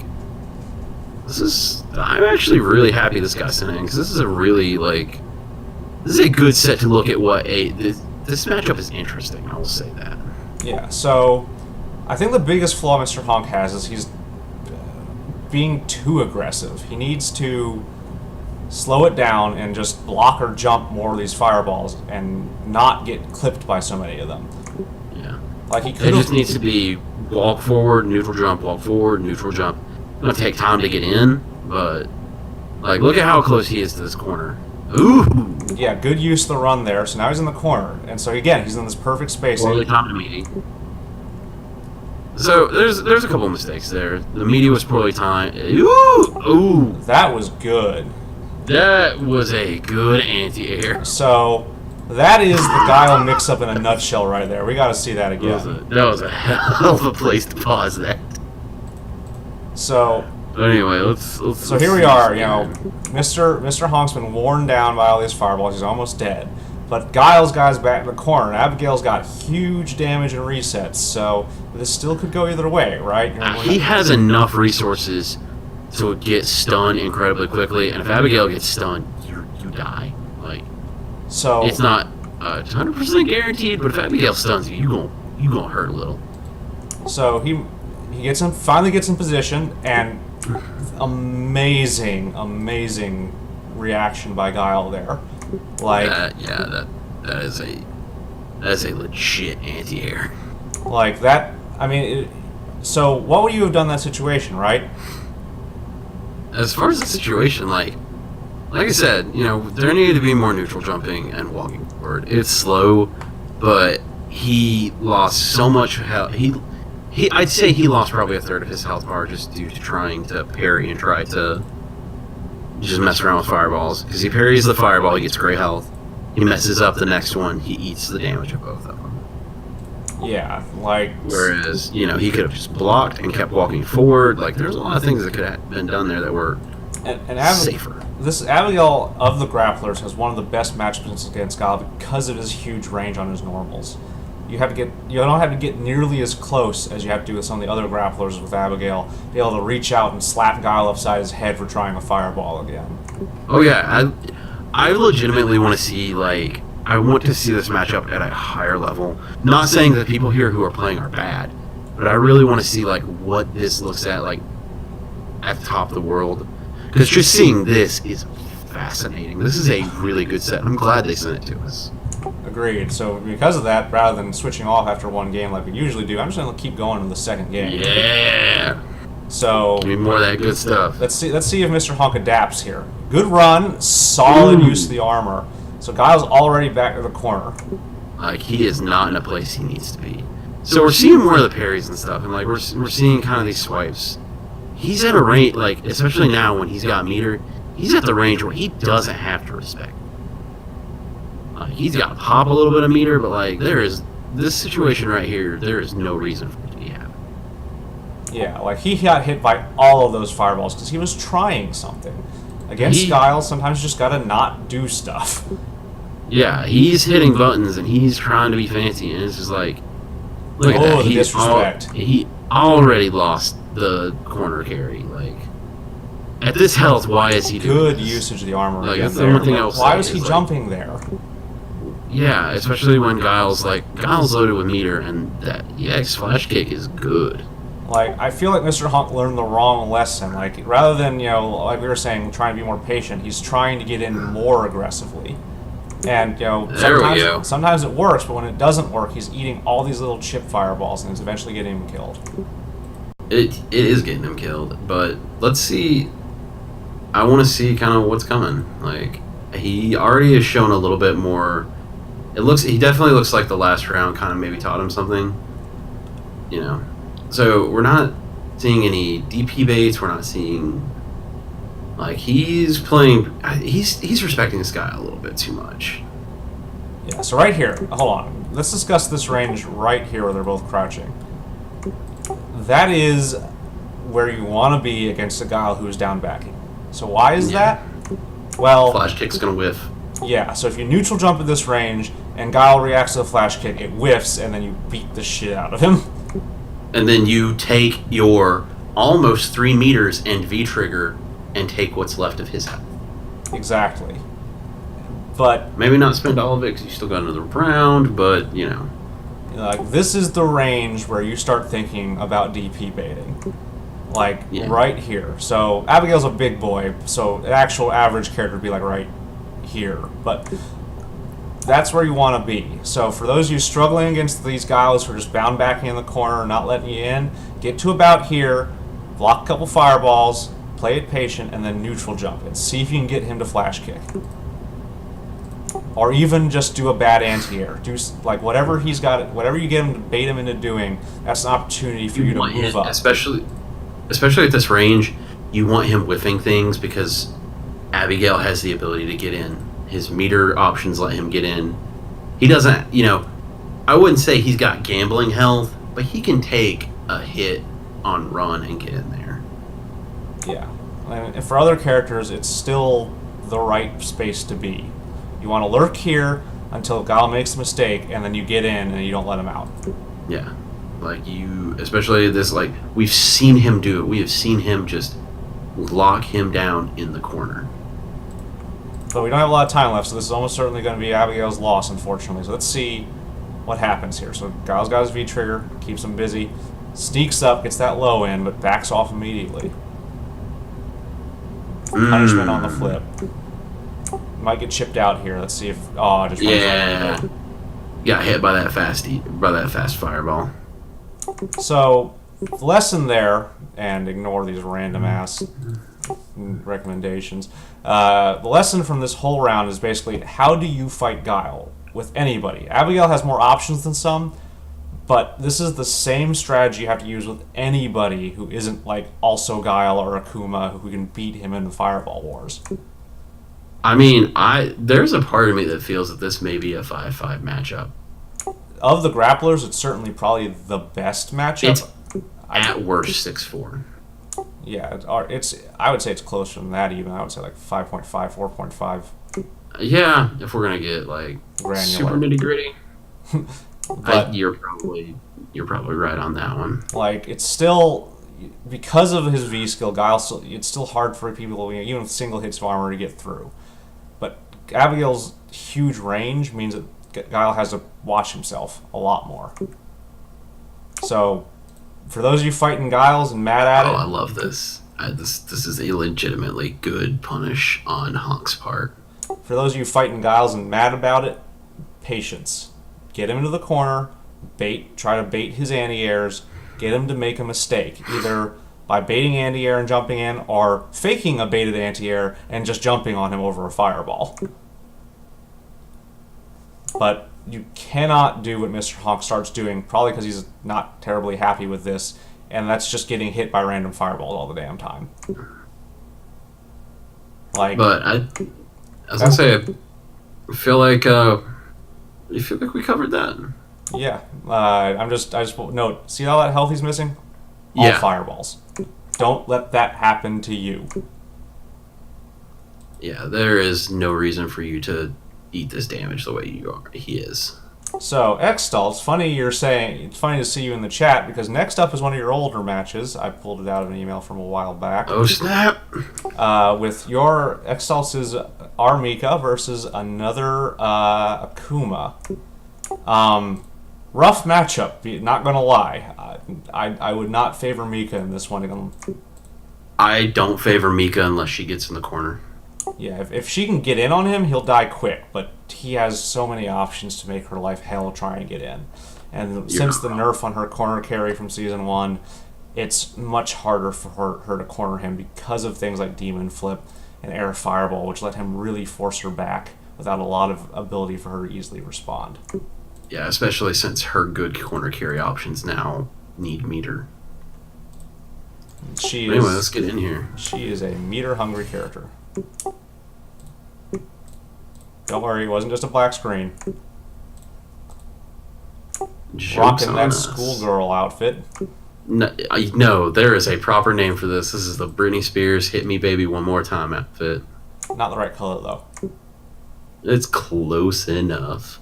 I'm actually really happy this got sent in, because this is a really, like... This is a good set to look at this matchup is interesting, I will say that. Yeah, so... I think the biggest flaw Mr. Honk has is he's being too aggressive. He needs to slow it down and just block or jump more of these fireballs and not get clipped by so many of them. Yeah. Like he could. It just needs to be walk forward, neutral jump, walk forward, neutral jump. It's gonna take time to get in, but like look at how close he is to this corner. Ooh. Yeah, good use of the run there. So now he's in the corner, and so again he's in this perfect spacing. Poorly timed meeting. So there's a couple mistakes there. The meaty was poorly timed. Ooh. That was good. That was a good anti-air. So that is the Guile mix-up in a nutshell right there. We got to see that again. That was a hell of a place to pause that. So anyway, let's so here we are. Mr. Honk's been worn down by all these fireballs. He's almost dead. But Guile's guy's back in the corner. Abigail's got huge damage and resets, so this still could go either way, right? He has enough resources to get stunned incredibly quickly, and if Abigail gets stunned, you die. Like, so it's not 100% guaranteed, but if Abigail stuns you, you gonna hurt a little. So he finally gets in position, and amazing reaction by Guile there. Like, that is a legit anti-air. Like that. I mean, so what would you have done in that situation, right? As far as the situation, like I said, there needed to be more neutral jumping and walking forward. It's slow, but he lost so much health. I'd say he lost probably a third of his health bar just due to trying to parry and try to just mess around with fireballs. Because he parries the fireball, he gets great health. He messes up the next one, he eats the damage of both of them. Yeah, like... Whereas, he could have just blocked and kept walking forward. Like, there's a lot of things that could have been done there that were safer. This Abigail of the grapplers has one of the best matchups against Guile because of his huge range on his normals. You don't have to get nearly as close as you have to do with some of the other grapplers with Abigail. Be able to reach out and slap Guile upside his head for trying a fireball again. Oh yeah, I legitimately want to see I want to see this matchup at a higher level. Not saying that people here who are playing are bad, but I really want to see what this looks at at the top of the world. Because just seeing this is fascinating. This is a really good set. I'm glad they sent it to us. Agreed. So because of that, rather than switching off after one game like we usually do, I'm just going to keep going to the second game. Yeah. So give me more of that good stuff. Let's see if Mr. Hunk adapts here. Good run, solid use of the armor. So Guile's already back to the corner. He is not in a place he needs to be. So we're seeing more of the parries and stuff, and we're seeing kind of these swipes. He's at a range, especially now when he's got meter, he's at the range where he doesn't have to respect. He's got to pop a little bit of meter, but there is this situation right here. There is no reason for it to be happening. Yeah, he got hit by all of those fireballs because he was trying something. Against Guile, sometimes you just gotta not do stuff. Yeah, he's hitting buttons and he's trying to be fancy, and it's just look at that. The disrespect. He already lost the corner carry. At this health, why is he doing good this? usage of the armor? That's the only thing I will say. Why was he jumping there? Yeah, especially when Guile's loaded with meter, and that EX flash kick is good. I feel like Mr. Hunk learned the wrong lesson. Rather than, like we were saying, trying to be more patient, he's trying to get in more aggressively. And, sometimes it works, but when it doesn't work, he's eating all these little chip fireballs, and it's eventually getting him killed. It is getting him killed, but let's see. I want to see kind of what's coming. He already has shown a little bit more. He definitely looks like the last round kind of maybe taught him something. So we're not seeing any DP baits. We're not seeing he's playing. He's respecting this guy a little bit too much. Yeah. So right here, hold on. Let's discuss this range right here where they're both crouching. That is where you want to be against a Guile who's down backing. So why is that? Well, flash kick's gonna whiff. Yeah. So if you neutral jump at this range and Guile reacts to the flash kick, it whiffs, and then you beat the shit out of him. And then you take your almost 3 meters and V-trigger and take what's left of his health. Exactly. But maybe not spend all of it because you still got another round, but, this is the range where you start thinking about DP baiting. Right here. So Abigail's a big boy, so an actual average character would be right here. But that's where you want to be. So for those of you struggling against these guys who are just bound backing in the corner, not letting you in, get to about here, block a couple fireballs, play it patient, and then neutral jump and see if you can get him to flash kick. Or even just do a bad anti-air. Do whatever he's got, whatever you get him to bait him into doing, that's an opportunity for you to move up. Especially at this range, you want him whiffing things because Abigail has the ability to get in. His meter options let him get in. He doesn't, I wouldn't say he's got gambling health, but he can take a hit on run and get in there. Yeah. And for other characters, it's still the right space to be. You want to lurk here until Guile makes a mistake, and then you get in and you don't let him out. Yeah. Especially this, we've seen him do it. We have seen him just lock him down in the corner. But we don't have a lot of time left, so this is almost certainly going to be Abigail's loss, unfortunately. So let's see what happens here. So Guile's got his V-trigger, keeps him busy, sneaks up, gets that low in, but backs off immediately. punishment on the flip. Might get chipped out here. Let's see if just runs right Yeah. Got hit by that fast fireball. So, the lesson there, and ignore these random ass recommendations. The lesson from this whole round is basically, how do you fight Guile with anybody? Abigail has more options than some, but this is the same strategy you have to use with anybody who isn't like also Guile or Akuma, who can beat him in the Fireball Wars. I mean, there's a part of me that feels that this may be a 5-5 matchup. Of the grapplers, it's certainly probably the best matchup. It's at worst 6-4. Yeah, I would say it's closer than that even. I would say like 5.5, 4.5. Yeah, if we're gonna get like Granular. super nitty gritty. But you're probably right on that one. like, it's still, because of his V skill, Guile it's still hard for people, even with single hits of armor, to get through. But Abigail's huge range means that Guile has to watch himself a lot more. So, for those of you fighting Guiles and mad at it, I love this. This is a legitimately good punish on Honk's part. for those of you fighting Guiles and mad about it, patience. Get him into the corner, try to bait his anti-airs, get him to make a mistake, either by baiting anti-air and jumping in, or faking a baited anti-air and just jumping on him over a fireball. But you cannot do what Mr. Honk starts doing, probably because he's not terribly happy with this, and that's just getting hit by random fireballs all the damn time. Like, But I was gonna say, I feel like we covered that. yeah, I just note, see all that health he's missing? All Yeah. fireballs. Don't let that happen to you. Yeah, there is no reason for you to eat this damage the way he is. So, Xstall, it's funny to see you in the chat, because next up is one of your older matches. I pulled it out of an email from a while back. Oh snap! With your Xstall's Mika versus another Akuma. Rough matchup, not gonna lie. I would not favor Mika in this one. I don't favor Mika unless she gets in the corner. Yeah, if she can get in on him, he'll die quick, but he has so many options to make her life hell trying to get in. And since the nerf on her corner carry from Season 1, it's much harder for her to corner him because of things like Demon Flip and Air Fireball, which let him really force her back without a lot of ability for her to easily respond. Yeah, especially since her good corner carry options now need meter. Anyway, let's get in here. She is a meter-hungry character. Don't worry, it wasn't just a black screen. Jokes Rocking on that us. schoolgirl outfit. No, there is a proper name for this. This is the Britney Spears "Hit Me Baby One More Time" outfit. Not the right color, though. It's close enough.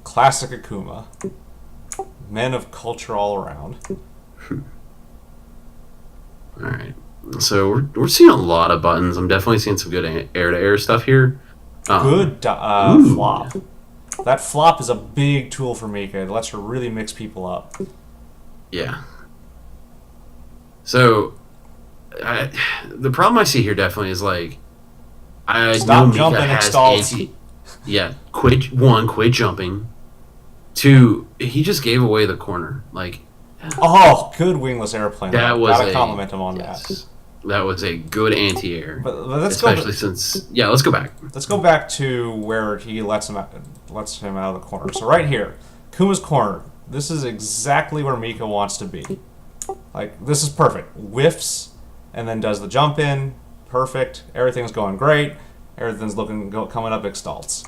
Classic Akuma. Men of culture all around. Alright. So we're seeing a lot of buttons. I'm definitely seeing some good air-to-air stuff here. Good Ooh. flop. That flop is a big tool for Mika. It lets her really mix people up. Yeah. So, the problem I see here definitely is like, I Stop know jumping, Mika has Exalt. yeah, quit jumping. 2, he just gave away the corner. Like, Oh, good wingless airplane. that was Gotta compliment him on that. That was a good anti-air. But let's especially since let's go back. Let's go back to where he lets him out of the corner. So right here, Kuma's corner. This is exactly where Mika wants to be. Like, this is perfect. Whiffs, and then does the jump in. Perfect. Everything's going great. Everything's coming up exalts.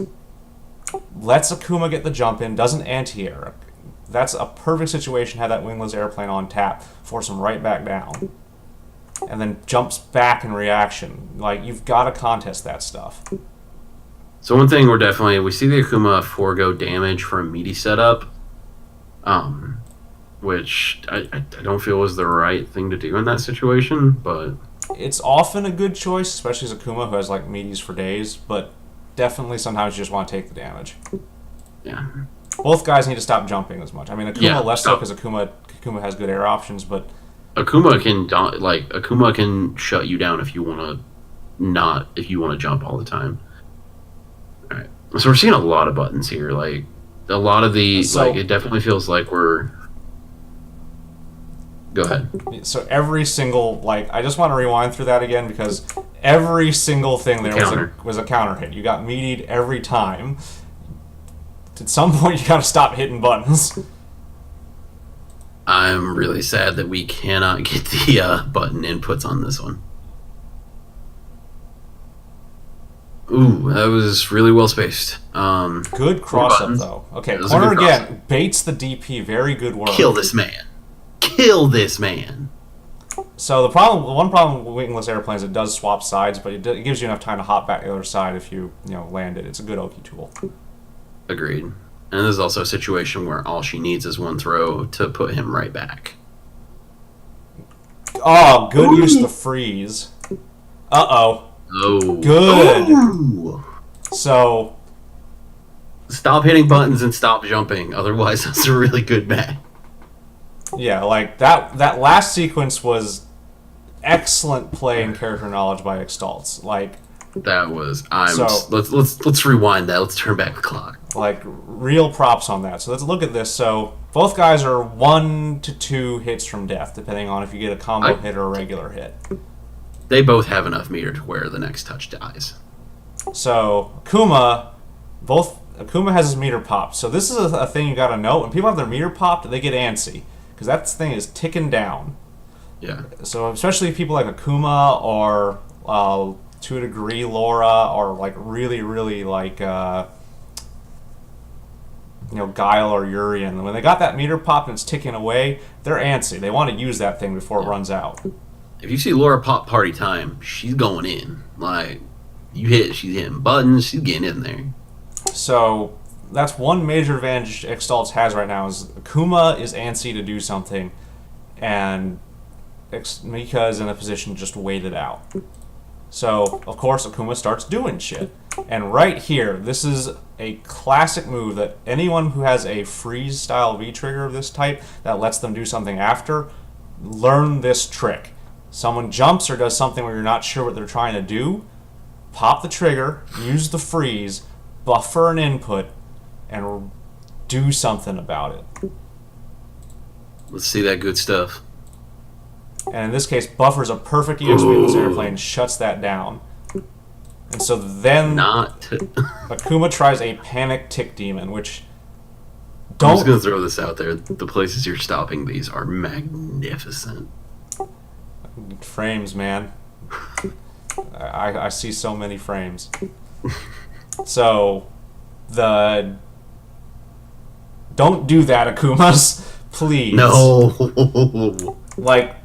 Lets Akuma get the jump in. Doesn't anti-air. That's a perfect situation. Have that wingless airplane on tap. Force him right back down. And then jumps back in reaction. Like, you've got to contest that stuff. So one thing we see the Akuma forego damage for a meaty setup, which I don't feel was the right thing to do in that situation, but It's often a good choice, especially as Akuma, who has like meaties for days, but definitely sometimes you just want to take the damage. yeah. Both guys need to stop jumping as much. I mean, Akuma Yeah, less so stop. because Akuma has good air options, but Akuma can shut you down if you want to not if you want to jump all the time. All right, so we're seeing a lot of buttons here. Like a lot of the it definitely feels like we're. Go ahead. So every single I just want to rewind through that again because every single thing there was a counter hit. You got meatied every time. At some point, you got to stop hitting buttons. I'm really sad that we cannot get the button inputs on this one. Ooh, that was really well spaced. Good cross-up, though. Okay, corner again. Baits the DP. Very good work. Kill this man. Kill this man. So the one problem with wingless airplanes, it does swap sides, but it gives you enough time to hop back to the other side if you land it. It's a good Oki tool. Agreed. And there's also a situation where all she needs is one throw to put him right back. Oh, good use of the freeze. Uh-oh. Oh. Good. Ooh. So... Stop hitting buttons and stop jumping. Otherwise, that's a really good match. Yeah, that last sequence was excellent play and character knowledge by Extalts. That was let's rewind that. Let's turn back the clock. Real props on that. So let's look at this. So both guys are 1 to 2 hits from death, depending on if you get a combo hit or a regular hit. They both have enough meter to where the next touch dies. So Akuma has his meter popped. So this is a thing you got to note. When people have their meter popped, they get antsy because that thing is ticking down. Yeah. So especially people like Akuma or to a degree Laura or really Guile or Urian, when they got that meter pop and it's ticking away, they're antsy. They want to use that thing before it runs out. If you see Laura pop party time, she's going in. She's hitting buttons, she's getting in there. So that's one major advantage Extalts has right now is Akuma is antsy to do something, and Mika is in a position to just wait it out. So, of course, Akuma starts doing shit. And right here, this is a classic move that anyone who has a freeze-style V-trigger of this type that lets them do something after, learn this trick. Someone jumps or does something where you're not sure what they're trying to do, pop the trigger, use the freeze, buffer an input, and do something about it. Let's see that good stuff. And in this case, buffers a perfect EX wingless airplane, shuts that down. And so then Akuma tries a panic tick demon, which I'm just going to throw this out there. The places you're stopping these are magnificent. Frames, man. I see so many frames. So, don't do that, Akumas. Please. No.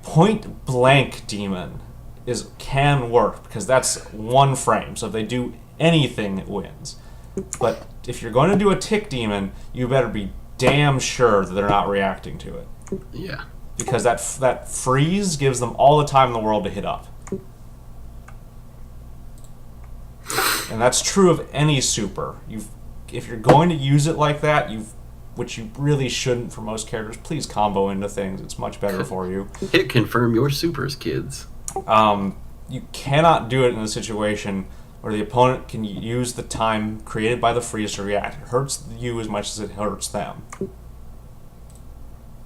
Point blank demon can work because that's one frame. So if they do anything, it wins. But if you're going to do a tick demon, you better be damn sure that they're not reacting to it. Yeah. Because that freeze gives them all the time in the world to hit up. And that's true of any super. If you're going to use it like that, which you really shouldn't for most characters, please combo into things. It's much better for you. Hit confirm your supers, kids. You cannot do it in a situation where the opponent can use the time created by the freeze to react. It hurts you as much as it hurts them.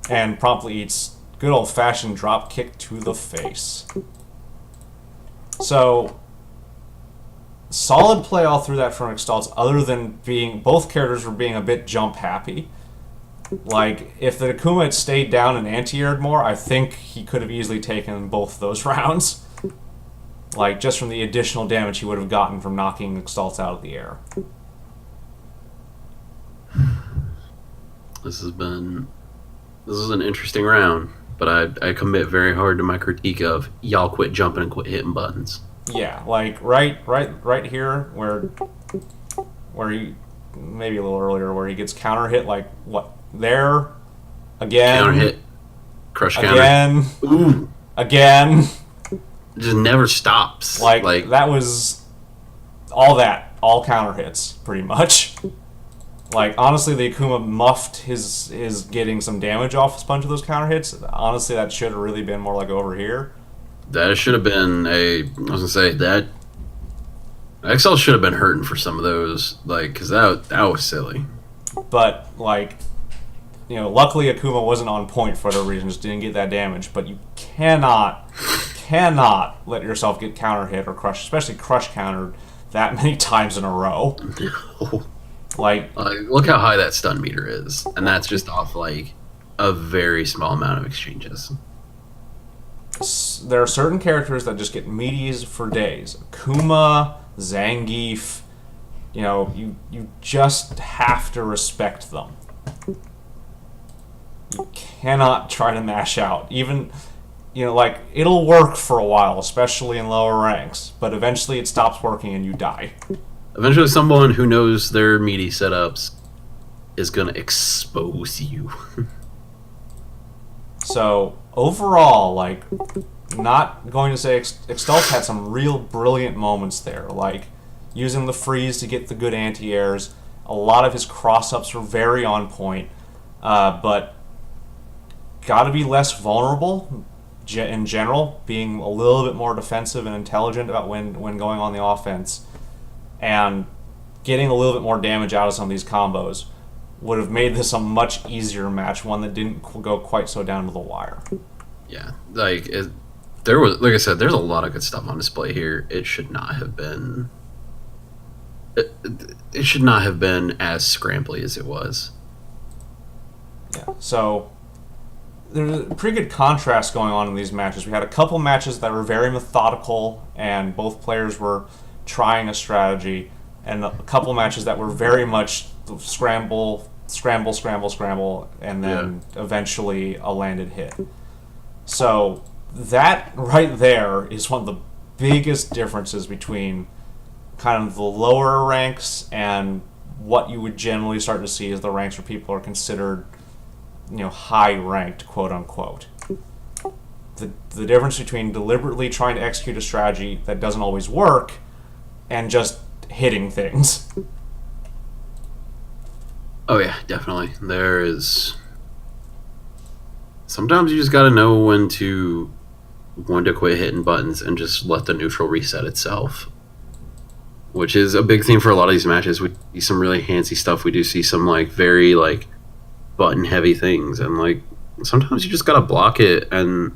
And promptly eats good old-fashioned drop kick to the face. So, solid play all through that from Extalts, other than both characters were being a bit jump happy. If the Akuma had stayed down and anti-aired more, I think he could have easily taken both those rounds. Just from the additional damage he would have gotten from knocking Extalts out of the air. This is an interesting round, but I commit very hard to my critique of y'all quit jumping and quit hitting buttons. Yeah, right here where he maybe a little earlier where he gets counter hit there again. Counter hit. Crush counter. Again. Ooh. Again. It just never stops. That was all counter hits pretty much. Honestly, the Akuma muffed his getting some damage off a bunch of those counter hits. Honestly, that should have really been more over here. That should have been that XL should have been hurting for some of those, like, because that was silly. But, like, luckily Akuma wasn't on point for other reasons, didn't get that damage, but you cannot let yourself get counter hit or crushed, especially crush countered that many times in a row. Like, look how high that stun meter is, and that's just off, like, a very small amount of exchanges. There are certain characters that just get meaties for days. Akuma, Zangief, you just have to respect them. You cannot try to mash out. Even, like, it'll work for a while, especially in lower ranks, but eventually it stops working and you die. Eventually someone who knows their meaty setups is going to expose you. So, overall, like, not going to say Extult had some real brilliant moments there, like using the freeze to get the good anti-airs. A lot of his cross-ups were very on point, but got to be less vulnerable in general, being a little bit more defensive and intelligent about when going on the offense, and getting a little bit more damage out of some of these combos would have made this a much easier match, one that didn't go quite so down to the wire. Yeah, like there was, like I said, there's a lot of good stuff on display here. It should not have been. It should not have been as scrambly as it was. Yeah. So there's a pretty good contrast going on in these matches. We had a couple matches that were very methodical, and both players were trying a strategy, and a couple matches that were very much scramble, and then eventually a landed hit. So that right there is one of the biggest differences between kind of the lower ranks and what you would generally start to see as the ranks where people are considered, high ranked, quote unquote. The difference between deliberately trying to execute a strategy that doesn't always work and just hitting things. Oh yeah, definitely. There is. Sometimes you just gotta know when to quit hitting buttons and just let the neutral reset itself. Which is a big thing for a lot of these matches. We see some really handsy stuff. We do see some like very like button heavy things, and like sometimes you just gotta block it and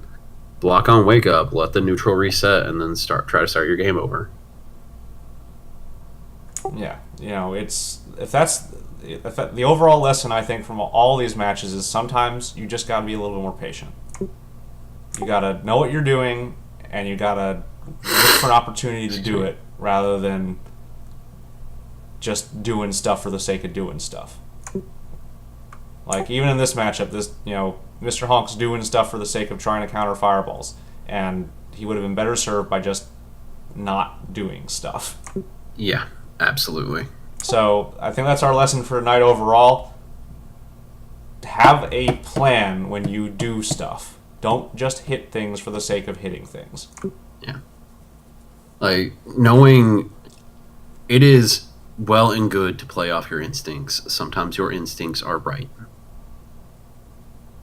block on wake up, let the neutral reset, and then try to start your game over. Yeah, if the overall lesson I think from all these matches is sometimes you just gotta be a little bit more patient. You gotta know what you're doing, and you gotta look for an opportunity to do it rather than just doing stuff for the sake of doing stuff. Like even in this matchup, Mr. Honk's doing stuff for the sake of trying to counter fireballs, and he would have been better served by just not doing stuff. Yeah, absolutely. So I think that's our lesson for tonight overall. Have a plan when you do stuff. Don't just hit things for the sake of hitting things. Yeah. Like, knowing it is well and good to play off your instincts. Sometimes your instincts are right.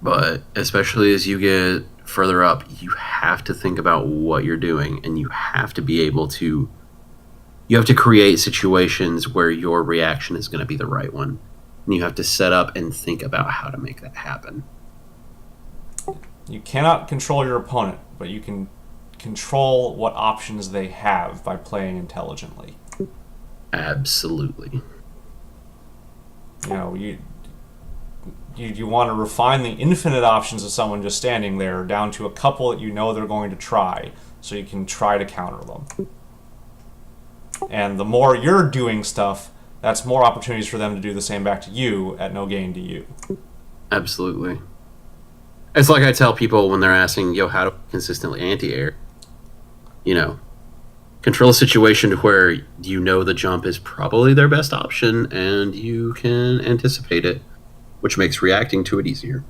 But especially as you get further up, you have to think about what you're doing, and you have to be able to... You have to create situations where your reaction is going to be the right one. And you have to set up and think about how to make that happen. You cannot control your opponent, but you can control what options they have by playing intelligently. Absolutely. You want to refine the infinite options of someone just standing there down to a couple that you know they're going to try, so you can try to counter them. And the more you're doing stuff, that's more opportunities for them to do the same back to you at no gain to you. Absolutely. It's like I tell people when they're asking, how to consistently anti-air? Control a situation to where the jump is probably their best option and you can anticipate it, which makes reacting to it easier.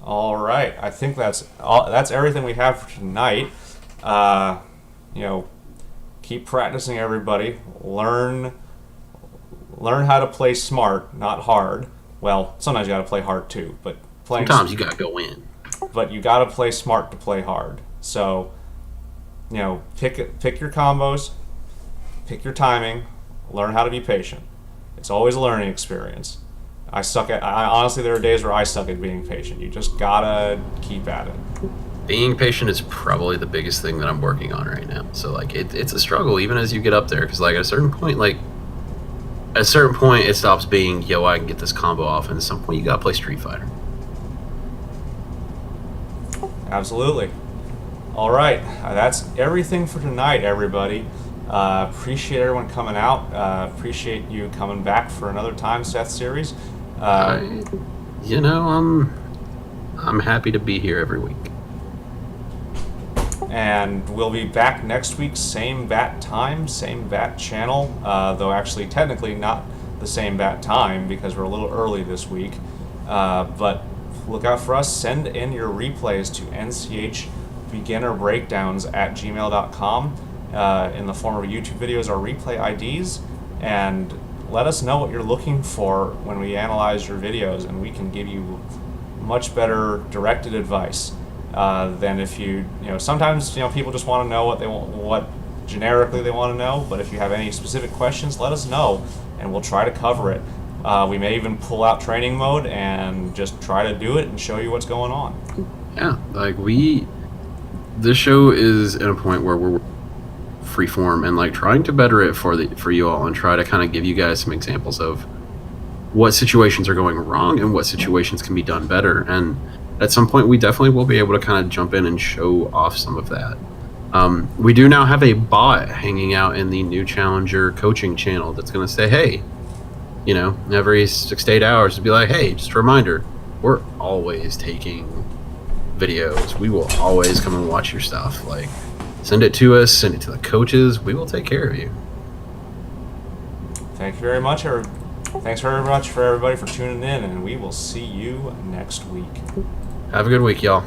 All right. I think that's everything we have for tonight. Keep practicing, everybody. Learn how to play smart, not hard. Well, sometimes you got to play hard too, but sometimes you got to go in. But you got to play smart to play hard. So, pick your combos, pick your timing, learn how to be patient. It's always a learning experience. I honestly, there are days where I suck at being patient. You just gotta keep at it. Being patient is probably the biggest thing that I'm working on right now. So like it's a struggle even as you get up there, because like at a certain point it stops being, yo, I can get this combo off, and at some point you gotta play Street Fighter. Absolutely. All right, that's everything for tonight, everybody. Appreciate everyone coming out. Appreciate you coming back for another Time Seth series. I'm happy to be here every week. And we'll be back next week, same bat time, same bat channel, though actually technically not the same bat time because we're a little early this week. But look out for us. Send in your replays to nchbeginnerbreakdowns@gmail.com in the form of YouTube videos or replay IDs, and let us know what you're looking for when we analyze your videos, and we can give you much better directed advice than if sometimes people just want to know what generically they want to know, but if you have any specific questions, let us know and we'll try to cover it. We may even pull out training mode and just try to do it and show you what's going on. Yeah, like this show is at a point where we're freeform and like trying to better it for you all, and try to kind of give you guys some examples of what situations are going wrong and what situations can be done better. And at some point we definitely will be able to kind of jump in and show off some of that. We do now have a bot hanging out in the new Challenger coaching channel that's going to say, hey, every 6 to 8 hours to be like, hey, just a reminder, we're always taking videos. We will always come and watch your stuff. Like, send it to us, send it to the coaches. We will take care of you. Thank you very much. Thanks very much for everybody for tuning in, and we will see you next week. Have a good week, y'all.